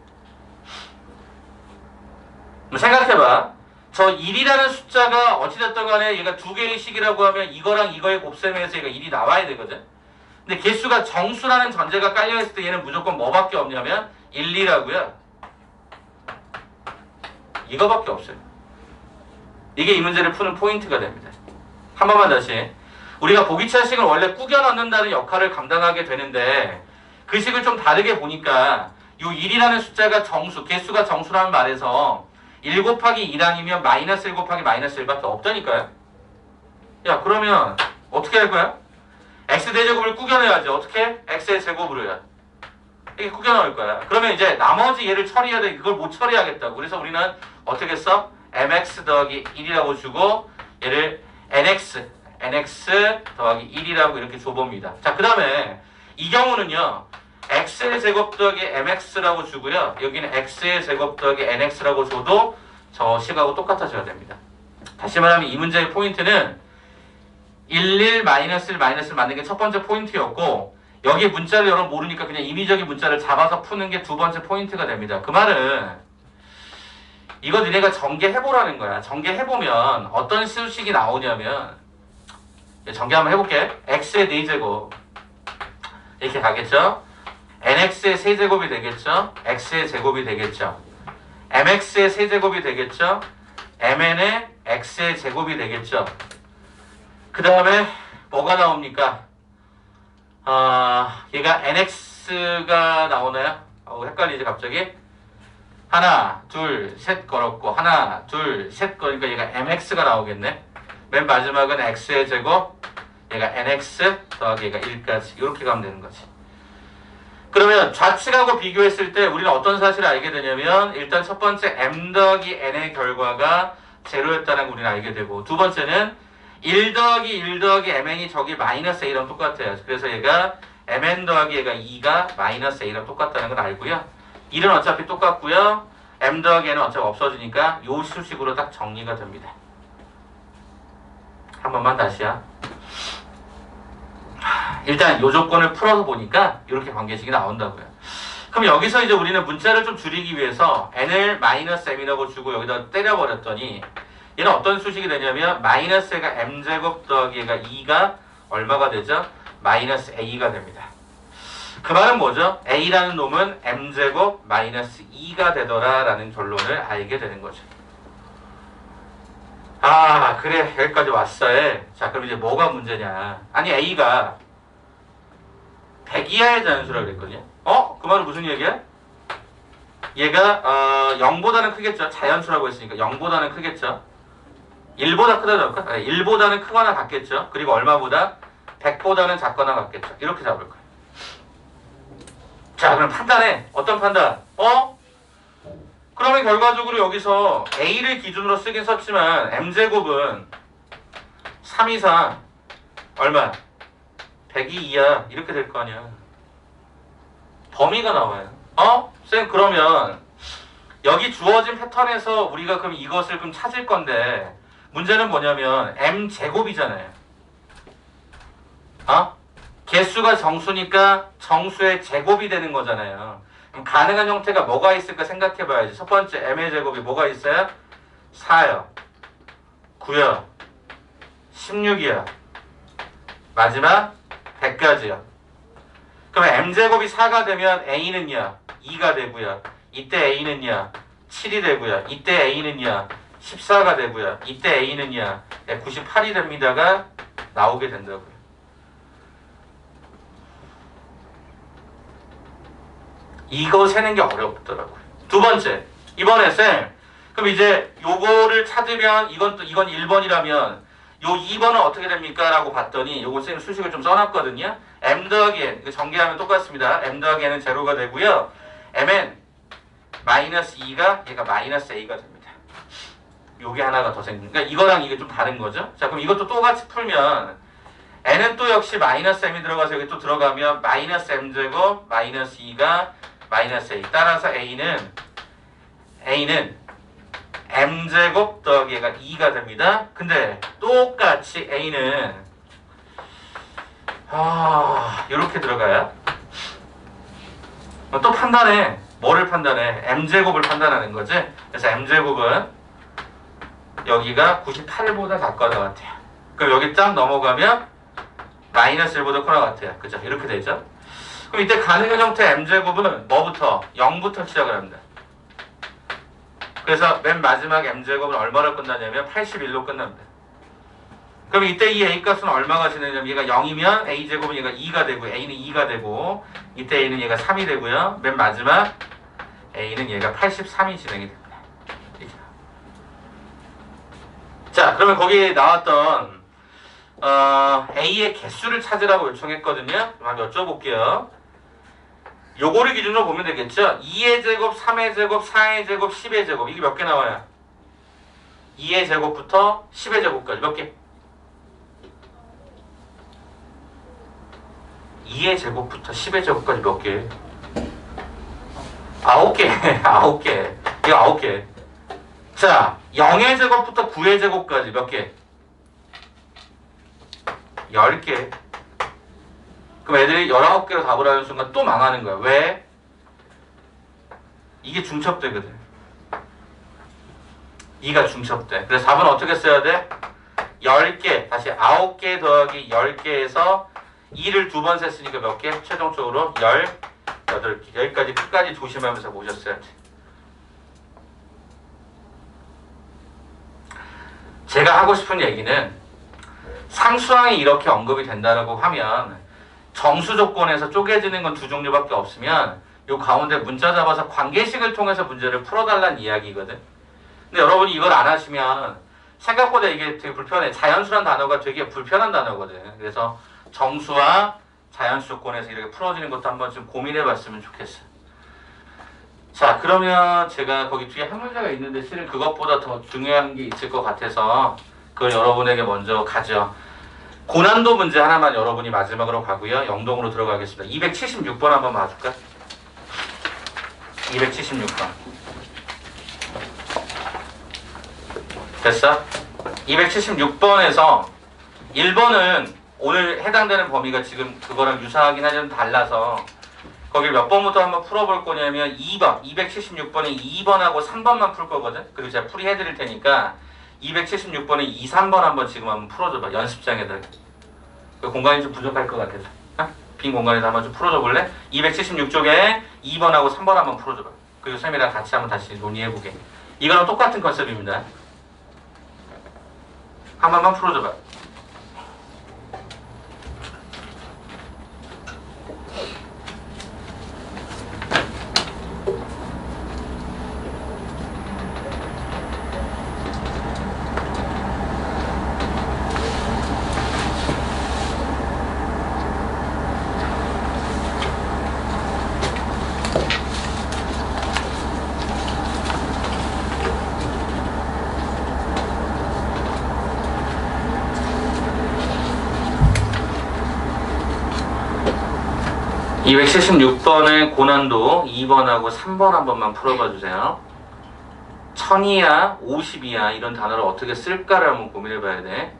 생각해봐. 저 1이라는 숫자가 어찌됐든 간에 얘가 두 개의 식이라고 하면 이거랑 이거의 곱셈에서 얘가 1이 나와야 되거든. 근데 개수가 정수라는 전제가 깔려있을 때 얘는 무조건 뭐밖에 없냐면 1, 2라고요. 이거밖에 없어요. 이게 이 문제를 푸는 포인트가 됩니다. 한 번만 다시. 우리가 보기차식을 원래 꾸겨 넣는다는 역할을 감당하게 되는데 그 식을 좀 다르게 보니까 이 1이라는 숫자가 정수, 개수가 정수라는 말에서 1 곱하기 1 아니면 마이너스 1 곱하기 마이너스 1밖에 없다니까요. 야 그러면 어떻게 할 거야? x 대제곱을 꾸겨내야지. 어떻게? x의 제곱으로요. 이렇게 꾸겨 넣을 거야. 그러면 이제 나머지 얘를 처리해야 돼. 그걸 못 처리하겠다고. 그래서 우리는 어떻게 써? mx 더하기 1이라고 주고 얘를 nx 더하기 1이라고 이렇게 줘봅니다. 자, 그 다음에 이 경우는요. x의 제곱 더하기 mx라고 주고요. 여기는 x의 제곱 더하기 nx라고 줘도 저 식하고 똑같아져야 됩니다. 다시 말하면 이 문제의 포인트는 1 마이너스 1 마이너스를 맞는 게 첫 번째 포인트였고 여기 문자를 여러분 모르니까 그냥 임의적인 문자를 잡아서 푸는 게 두 번째 포인트가 됩니다. 그 말은 이거 니네가 전개해보라는 거야. 전개해보면 어떤 수식이 나오냐면 전개 한번 해볼게. x의 4제곱 이렇게 가겠죠. nx의 세제곱이 되겠죠. x의 제곱이 되겠죠. mx의 세제곱이 되겠죠. mn의 x의 제곱이 되겠죠. 그 다음에 뭐가 나옵니까? 얘가 nx가 나오나요? 헷갈리지 갑자기? 하나, 둘, 셋 걸었고 하나, 둘, 셋 거니까 얘가 mx가 나오겠네. 맨 마지막은 x의 제곱, 얘가 nx 더하기 얘가 1까지 이렇게 가면 되는 거지. 그러면 좌측하고 비교했을 때 우리는 어떤 사실을 알게 되냐면 일단 첫 번째 m 더하기 n의 결과가 제로였다는 걸 우리는 알게 되고 두 번째는 1 더하기 1 더하기 mn이 저기 마이너스 a랑 똑같아요. 그래서 얘가 mn 더하기 얘가 2가 마이너스 a랑 똑같다는 걸 알고요. 1은 어차피 똑같고요. m 더하기 n은 어차피 없어지니까 요 수식으로 딱 정리가 됩니다. 한 번만 다시야. 일단 요 조건을 풀어서 보니까 이렇게 관계식이 나온다고요. 그럼 여기서 이제 우리는 문자를 좀 줄이기 위해서 n을 마이너스 m이라고 주고 여기다 때려버렸더니 얘는 어떤 수식이 되냐면 마이너스가 m제곱 더하기 얘가 2가 얼마가 되죠? 마이너스 a가 됩니다. 그 말은 뭐죠? a라는 놈은 m제곱 마이너스 2가 되더라 라는 결론을 알게 되는 거죠. 아 그래 여기까지 왔어요. 자 그럼 이제 뭐가 문제냐. 아니 a가 100 이하의 자연수라고 그랬거든요. 그 말은 무슨 얘기야? 얘가 0보다는 크겠죠. 자연수라고 했으니까 0보다는 크겠죠. 1보다 크다 잡을까? 1보다는 크거나 같겠죠. 그리고 얼마보다? 100보다는 작거나 같겠죠. 이렇게 잡을 거예요. 자 그럼 판단해. 어떤 판단? 그러면 결과적으로 여기서 a를 기준으로 쓰긴 썼지만 m제곱은 3 이상 얼마? 102 이하 이렇게 될 거 아니야. 범위가 나와요. 쌤 그러면 여기 주어진 패턴에서 우리가 그럼 이것을 그럼 찾을 건데 문제는 뭐냐면 m제곱이잖아요. 개수가 정수니까 정수의 제곱이 되는 거잖아요. 그럼 가능한 형태가 뭐가 있을까 생각해 봐야지. 첫 번째 m의 제곱이 뭐가 있어요? 4요. 9요. 16이요. 마지막 100까지요. 그럼 m제곱이 4가 되면 a는요 2가 되고요. 이때 a는요 7이 되고요. 이때 a는요 14가 되고요. 이때 a는요 98이 됩니다가 나오게 된다고요. 이거 세는 게 어렵더라고요. 두 번째, 이번에 쌤 그럼 이제 요거를 찾으면 이건 1번이라면 요 2번은 어떻게 됩니까? 라고 봤더니 요거 쌤 수식을 좀 써놨거든요. m 더하기 n 전개하면 똑같습니다. m 더하기 n은 제로가 되고요. mn 마이너스 2가 얘가 마이너스 a가 됩니다. 요게 하나가 더 생깁니다. 그러니까 이거랑 이게 좀 다른 거죠. 자 그럼 이것도 똑같이 풀면 n은 또 역시 마이너스 m이 들어가서 여기 또 들어가면 마이너스 m제곱 마이너스 2가 마이너스 a. 따라서 a는 m제곱 더하기 얘가 2가 됩니다. 근데 똑같이 a는 이렇게 들어가요. 또 판단해. 뭐를 판단해? m제곱을 판단하는 거지. 그래서 m제곱은 여기가 98보다 작거나 같아요. 그럼 여기 쫙 넘어가면 마이너스 1보다 커나 같아요. 그죠? 이렇게 되죠. 그럼 이때 가능한 형태 m제곱은 뭐부터? 0부터 시작을 합니다. 그래서 맨 마지막 m제곱은 얼마로 끝나냐면 81로 끝납니다. 그럼 이때 이 a값은 얼마가 지내냐면 얘가 0이면 a제곱은 얘가 2가 되고 a는 2가 되고 이때 a는 얘가 3이 되고요. 맨 마지막 a는 얘가 83이 진행이 됩니다. 자 그러면 거기에 나왔던 a의 개수를 찾으라고 요청했거든요. 한번 여쭤볼게요. 요거를 기준으로 보면 되겠죠. 2의 제곱, 3의 제곱, 4의 제곱, 10의 제곱 이게 몇 개 나와요? 2의 제곱부터 10의 제곱까지 몇 개? 2의 제곱부터 10의 제곱까지 몇 개? 9개. 9개. 이거 9개. 자, 0의 제곱부터 9의 제곱까지 몇 개? 10개. 그럼 애들이 19개로 답을 하는 순간 또 망하는 거야. 왜? 이게 중첩되거든. 2가 중첩돼. 그래서 답은 어떻게 써야 돼? 10개. 다시 9개 더하기 10개에서 2를 두 번 셌으니까 몇 개? 최종적으로 18개. 여기까지 끝까지 조심하면서 보셨어야 돼. 제가 하고 싶은 얘기는 상수항이 이렇게 언급이 된다라고 하면 정수 조건에서 쪼개지는 건 두 종류밖에 없으면 요 가운데 문자 잡아서 관계식을 통해서 문제를 풀어달라는 이야기거든. 근데 여러분이 이걸 안 하시면 생각보다 이게 되게 불편해. 자연수란 단어가 되게 불편한 단어거든. 그래서 정수와 자연수 조건에서 이렇게 풀어지는 것도 한번 좀 고민해 봤으면 좋겠어. 자 그러면 제가 거기 뒤에 한 문제가 있는데 실은 그것보다 더 중요한 게 있을 것 같아서 그걸 여러분에게 먼저 가죠. 고난도 문제 하나만 여러분이 마지막으로 가고요. 영동으로 들어가겠습니다. 276번 한번 봐줄까? 276번. 됐어? 276번에서 1번은 오늘 해당되는 범위가 지금 그거랑 유사하긴 하지만 달라서 거기 몇 번부터 한번 풀어볼 거냐면 2번, 276번에 2번하고 3번만 풀 거거든? 그리고 제가 풀이 해드릴 테니까 276번에 2, 3번 한번 지금 한번 풀어줘봐. 연습장에다. 그 공간이 좀 부족할 것 같아서. 빈 공간에다 한번 좀 풀어줘 볼래? 276쪽에 2번하고 3번 한번 풀어줘봐. 그리고 쌤이랑 같이 한번 다시 논의해보게. 이거랑 똑같은 컨셉입니다. 한 번만 풀어줘봐. 276번의 고난도 2번하고 3번 한 번만 풀어봐 주세요. 1000이야, 50이야 이런 단어를 어떻게 쓸까를 한번 고민해 봐야 돼.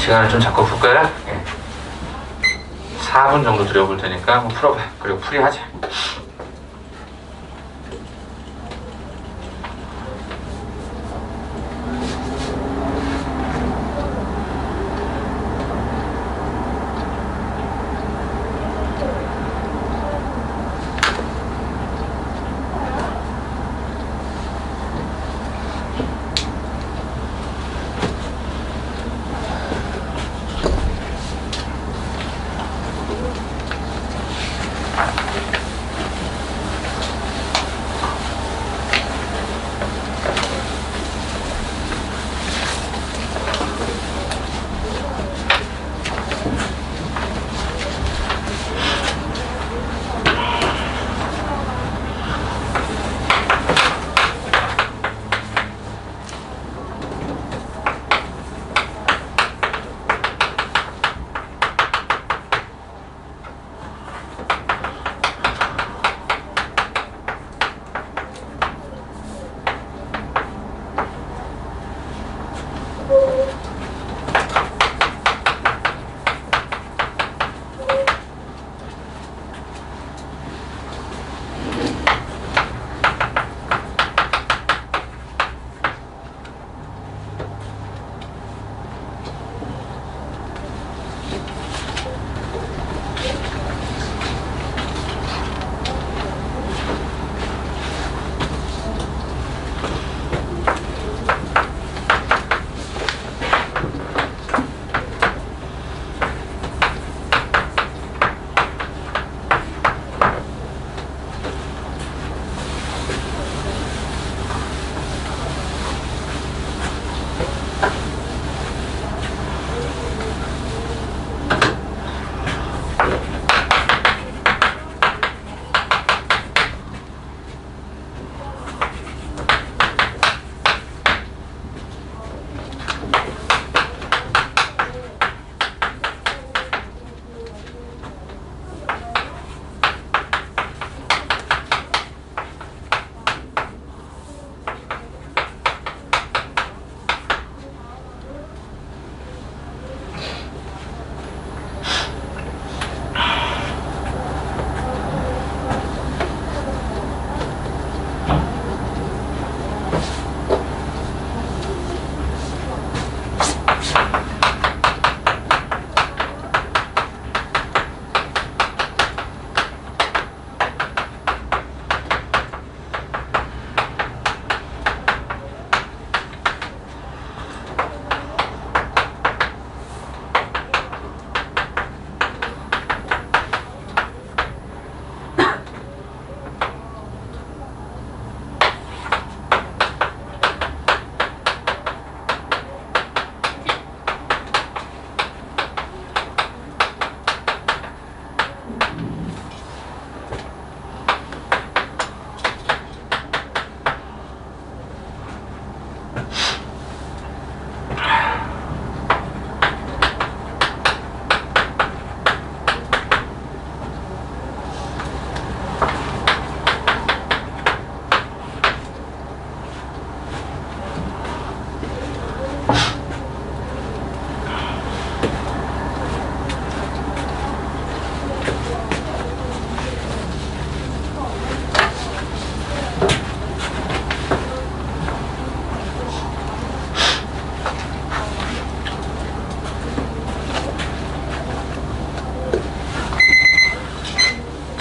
시간을 좀 잡고 풀까요? 예. 4분 정도 드려볼 테니까 한번 풀어봐. 그리고 풀이하자.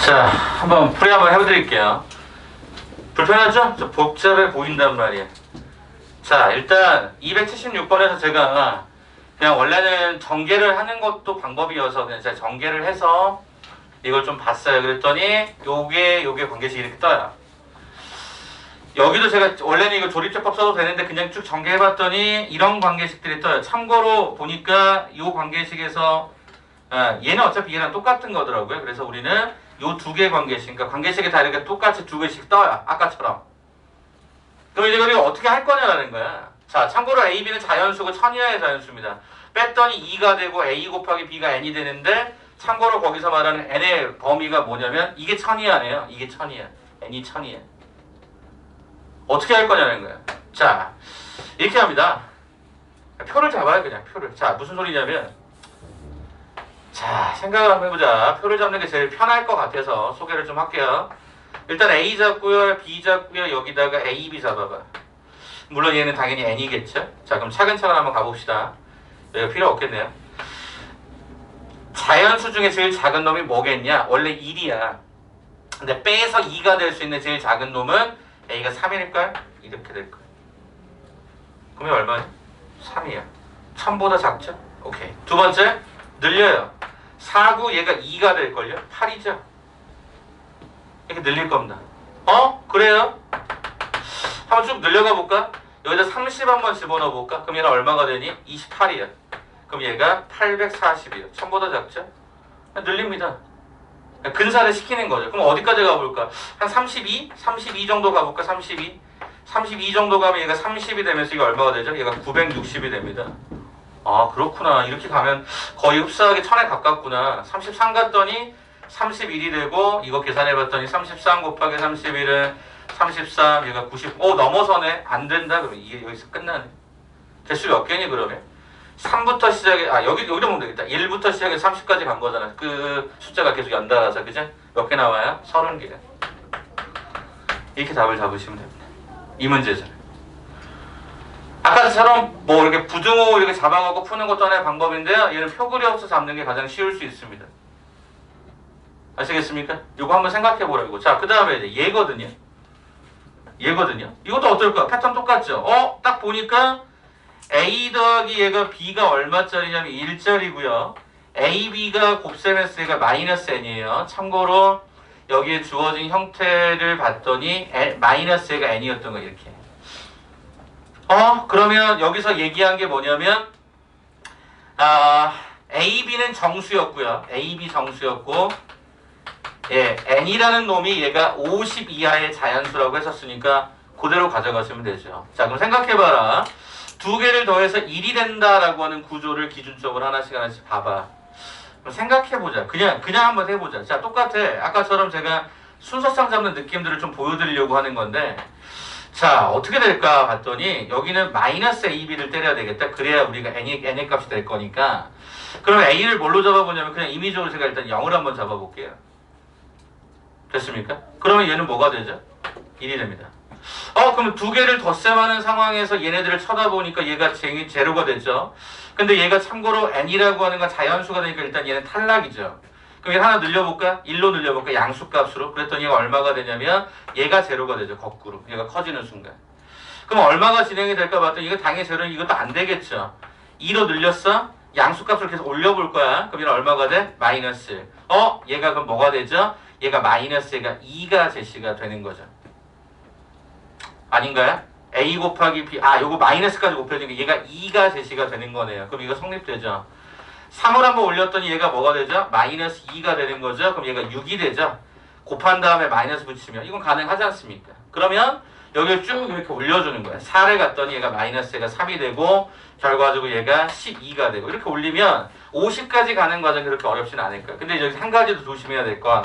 자, 한번 풀이 한번 해드릴게요. 불편하죠? 좀 복잡해 보인단 말이에요. 자, 일단 276번에서 제가 그냥 원래는 전개를 하는 것도 방법이어서 그냥 제가 전개를 해서 이걸 좀 봤어요. 그랬더니 요게 관계식이 이렇게 떠요. 여기도 제가 원래는 이거 조립제법 써도 되는데 그냥 쭉 전개해봤더니 이런 관계식들이 떠요. 참고로 보니까 이 관계식에서 얘는 어차피 얘랑 똑같은 거더라고요. 그래서 우리는 요 두 개 관계식, 그러니까 관계식이 다 이렇게 똑같이 두 개씩 떠요. 아까처럼. 그럼 이제 우리가 어떻게 할 거냐라는 거야. 자, 참고로 A, B는 자연수고 천이하의 자연수입니다. 뺐더니 2가 되고 A 곱하기 B가 N이 되는데 참고로 거기서 말하는 N의 범위가 뭐냐면 이게 천이하네요. 이게 천이야. N이 천이야. 어떻게 할 거냐는 거야. 자, 이렇게 합니다. 표를 잡아요, 그냥 표를. 자, 무슨 소리냐면, 자, 생각을 한번 해보자. 표를 잡는 게 제일 편할 것 같아서 소개를 좀 할게요. 일단 A 잡고요, B 잡고요, 여기다가 A, B 잡아봐. 물론 얘는 당연히 N이겠죠? 자, 그럼 차근차근 한번 가봅시다. 여기가 필요 없겠네요. 자연수 중에 제일 작은 놈이 뭐겠냐? 원래 1이야. 근데 빼서 2가 될 수 있는 제일 작은 놈은 A가 3일걸? 이렇게 될 거야. 그러면 얼마냐? 3이야. 1000보다 작죠? 오케이. 두 번째, 늘려요. 4구 얘가 2가 될걸요? 8이죠? 이렇게 늘릴 겁니다. 그래요? 한번 쭉 늘려가 볼까? 여기다 30 한번 집어넣어 볼까? 그럼 얘는 얼마가 되니? 28이야. 그럼 얘가 840이에요. 1000보다 작죠? 늘립니다. 근사를 시키는 거죠. 그럼 어디까지 가볼까? 한 32? 32 정도 가볼까? 32? 32 정도 가면 얘가 30이 되면서 이게 얼마가 되죠? 얘가 960이 됩니다. 아, 그렇구나. 이렇게 가면 거의 흡사하게 1000에 가깝구나. 33 갔더니 31이 되고 이거 계산해봤더니 33 곱하기 31은 33, 얘가 90. 넘어서네. 안 된다. 그러면 이게 여기서 끝나네. 개수 몇 개니 그러면? 3부터 시작해, 여기로 보면 되겠다. 1부터 시작해서 30까지 간 거잖아. 그 숫자가 계속 연달아서, 그죠? 몇 개 나와요? 30개. 이렇게 답을 잡으시면 됩니다. 이 문제잖아요. 아까처럼 뭐 이렇게 부등호 이렇게 잡아갖고 푸는 것도 하나의 방법인데요. 얘는 표 그려서 잡는 게 가장 쉬울 수 있습니다. 아시겠습니까? 이거 한번 생각해 보라고. 자, 그 다음에 이제 얘거든요. 이것도 어떨까? 패턴 똑같죠? 딱 보니까 A 더하기 얘가 B가 얼마짜리냐면 1짜리고요. A, B가 곱셈했을 때가 마이너스 N이에요. 참고로 여기에 주어진 형태를 봤더니 마이너스 N가 N이었던 거 이렇게. 그러면 여기서 얘기한 게 뭐냐면 A, B는 정수였고요. A, B 정수였고 N이라는 놈이 얘가 50 이하의 자연수라고 했었으니까 그대로 가져가시면 되죠. 자, 그럼 생각해봐라. 두 개를 더해서 1이 된다라고 하는 구조를 기준적으로 하나씩 봐봐. 그럼 생각해보자. 그냥 한번 해보자. 자, 똑같아. 아까처럼 제가 순서상 잡는 느낌들을 좀 보여드리려고 하는 건데, 자, 어떻게 될까 봤더니 여기는 마이너스 AB를 때려야 되겠다. 그래야 우리가 N의 값이 될 거니까. 그럼 A를 뭘로 잡아보냐면 그냥 임의적으로 제가 일단 0을 한번 잡아볼게요. 됐습니까? 그러면 얘는 뭐가 되죠? 1이 됩니다. 그럼 두 개를 덧셈하는 상황에서 얘네들을 쳐다보니까 얘가 제로가 됐죠. 근데 얘가 참고로 n이라고 하는 건 자연수가 되니까 일단 얘는 탈락이죠. 그럼 얘 하나 늘려볼까? 1로 늘려볼까? 양수값으로. 그랬더니 얘가 얼마가 되냐면 얘가 제로가 되죠. 거꾸로. 얘가 커지는 순간. 그럼 얼마가 진행이 될까 봤더니 이거 당연히 제로는 이것도 안 되겠죠. 2로 늘렸어? 양수값을 계속 올려볼 거야. 그럼 얘는 얼마가 돼? 마이너스. 얘가 그럼 뭐가 되죠? 얘가 마이너스가 2가 제시가 되는 거죠. 아닌가요? A 곱하기 B, 요거 마이너스까지 곱해지니까 얘가 2가 제시가 되는 거네요. 그럼 이거 성립되죠. 3을 한번 올렸더니 얘가 뭐가 되죠? 마이너스 2가 되는 거죠. 그럼 얘가 6이 되죠. 곱한 다음에 마이너스 붙이면 이건 가능하지 않습니까? 그러면 여기를 쭉 이렇게 올려주는 거야. 4를 갔더니 얘가 마이너스가 3이 되고 결과적으로 얘가 12가 되고 이렇게 올리면 50까지 가는 과정이 그렇게 어렵진 않을 거야. 근데 여기 한 가지도 조심해야 될 건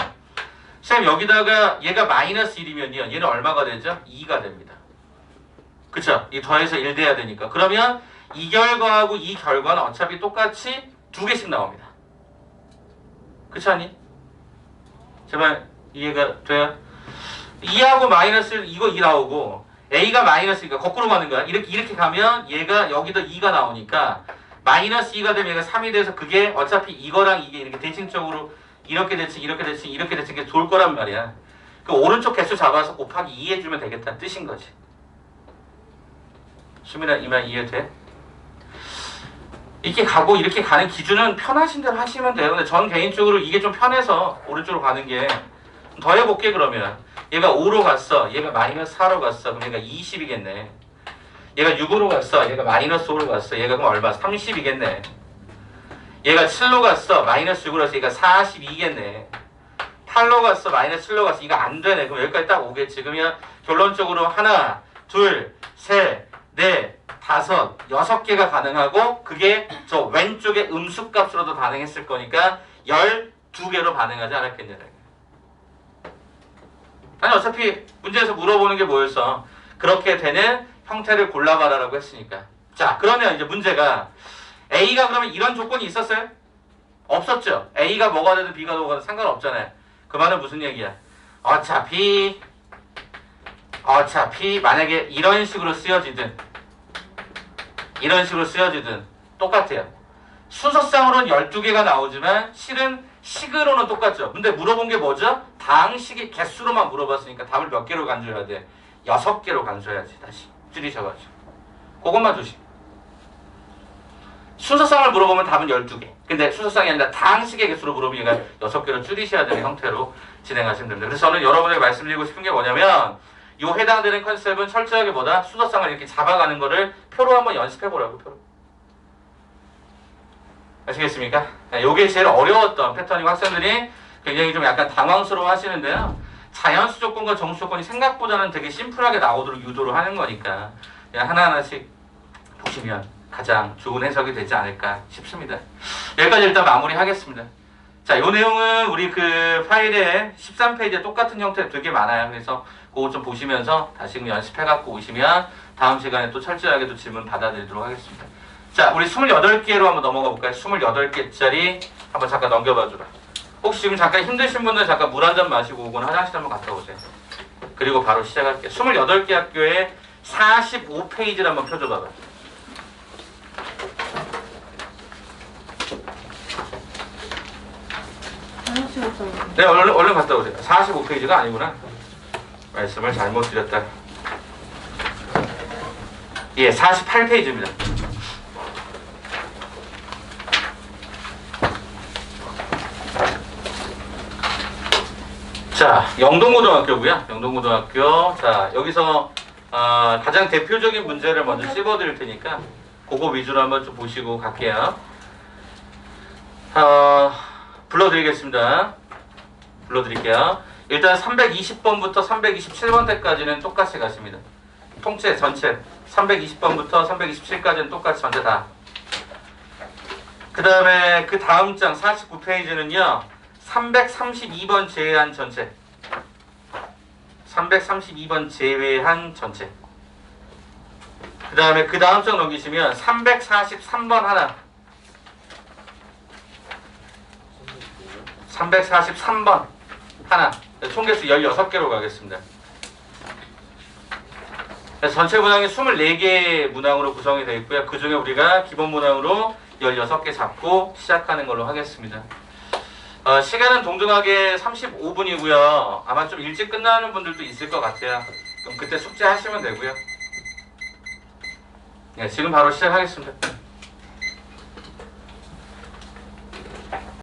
선생님 여기다가 얘가 마이너스 1이면요. 얘는 얼마가 되죠? 2가 됩니다. 그쵸? 이 더해서 1 돼야 되니까. 그러면 이 결과하고 이 결과는 어차피 똑같이 두 개씩 나옵니다. 그렇지 않니? 제발 이해가 돼요? 2하고 마이너스 이거 2 나오고 A가 마이너스니까 거꾸로 가는 거야. 이렇게 가면 얘가 여기도 2가 나오니까 마이너스 2가 되면 얘가 3이 돼서 그게 어차피 이거랑 이게 이렇게 대칭적으로 이렇게 대칭, 이렇게 대칭, 이렇게 대칭 이렇게 돌 거란 말이야. 그 오른쪽 개수 잡아서 곱하기 2 해주면 되겠다는 뜻인 거지. 수민아, 이만 이해돼? 이렇게 가고 이렇게 가는 기준은 편하신 대로 하시면 돼요. 근데 전 개인적으로 이게 좀 편해서 오른쪽으로 가는 게 더 해볼게. 그러면 얘가 5로 갔어, 얘가 마이너스 4로 갔어, 그럼 얘가 20이겠네. 얘가 6으로 갔어, 얘가 마이너스 5로 갔어, 얘가 그럼 얼마? 30이겠네. 얘가 7로 갔어, 마이너스 6으로 갔어, 얘가 42겠네. 8로 갔어, 마이너스 7로 갔어, 이거 안 되네. 그럼 여기까지 딱 오겠지. 그러면 결론적으로 하나, 둘, 셋, 넷, 다섯, 6개가 가능하고 그게 저 왼쪽에 음수값으로도 반응했을 거니까 12개로 반응하지 않았겠냐. 아니 어차피 문제에서 물어보는 게 뭐였어? 그렇게 되는 형태를 골라봐라라고 했으니까. 자, 그러면 이제 문제가 A가 그러면 이런 조건이 있었어요? 없었죠. A가 뭐가 되든 B가 뭐가 되든 상관없잖아요. 그 말은 무슨 얘기야? 어차피 만약에 이런 식으로 쓰여지든 똑같아요. 순서상으로는 12개가 나오지만 실은 식으로는 똑같죠. 근데 물어본 게 뭐죠? 다항식의 개수로만 물어봤으니까 답을 몇 개로 간주해야 돼? 6개로 간주해야지. 다시 줄이셔가지고 그것만 조심. 순서상을 물어보면 답은 12개. 근데 순서상이 아니라 다항식의 개수로 물어보니까 6개로 줄이셔야 되는 형태로 진행하시면 됩니다. 그래서 저는 여러분에게 말씀드리고 싶은 게 뭐냐면 요 해당되는 컨셉은 철저하게 뭐다? 순서상을 이렇게 잡아가는 거를 표로 한번 연습해보라고. 표로. 아시겠습니까? 요게 제일 어려웠던 패턴이고 학생들이 굉장히 좀 약간 당황스러워 하시는데요. 자연수 조건과 정수 조건이 생각보다는 되게 심플하게 나오도록 유도를 하는 거니까 그냥 하나하나씩 보시면 가장 좋은 해석이 되지 않을까 싶습니다. 여기까지 일단 마무리하겠습니다. 자, 요 내용은 우리 그 파일에 13페이지에 똑같은 형태 되게 많아요. 그래서 그거 좀 보시면서 다시금 연습해갖고 오시면 다음 시간에 또 철저하게 또 질문 받아드리도록 하겠습니다. 자, 우리 28개로 한번 넘어가 볼까요? 28개짜리 한번 잠깐 넘겨봐 주라. 혹시 지금 잠깐 힘드신 분들 잠깐 물 한 잔 마시고 오거나 화장실 한번 갔다 오세요. 그리고 바로 시작할게요. 28개 학교에 45페이지를 한번 펴줘봐봐. 네, 얼른 갔다 오세요. 45페이지가 아니구나. 말씀을 잘못 드렸다. 예, 48페이지입니다. 자, 영동고등학교고요. 영동고등학교. 자, 여기서 가장 대표적인 문제를 먼저 씹어드릴 테니까 그거 위주로 한번 좀 보시고 갈게요. 불러드리겠습니다. 불러드릴게요. 일단 320번부터 327번대까지는 똑같이 가십니다. 통째 전체 320번부터 327까지는 똑같이 전체 다. 그 다음에 그 다음 장 49페이지는요. 332번 제외한 전체. 332번 제외한 전체. 그 다음에 그 다음 장 넘기시면 343번 하나. 343번 하나. 총 개수 16개로 가겠습니다. 그래서 전체 문항이 24개 문항으로 구성이 되어 있고요. 그 중에 우리가 기본 문항으로 16개 잡고 시작하는 걸로 하겠습니다. 시간은 동등하게 35분이고요. 아마 좀 일찍 끝나는 분들도 있을 것 같아요. 그럼 그때 숙제하시면 되고요. 네, 지금 바로 시작하겠습니다.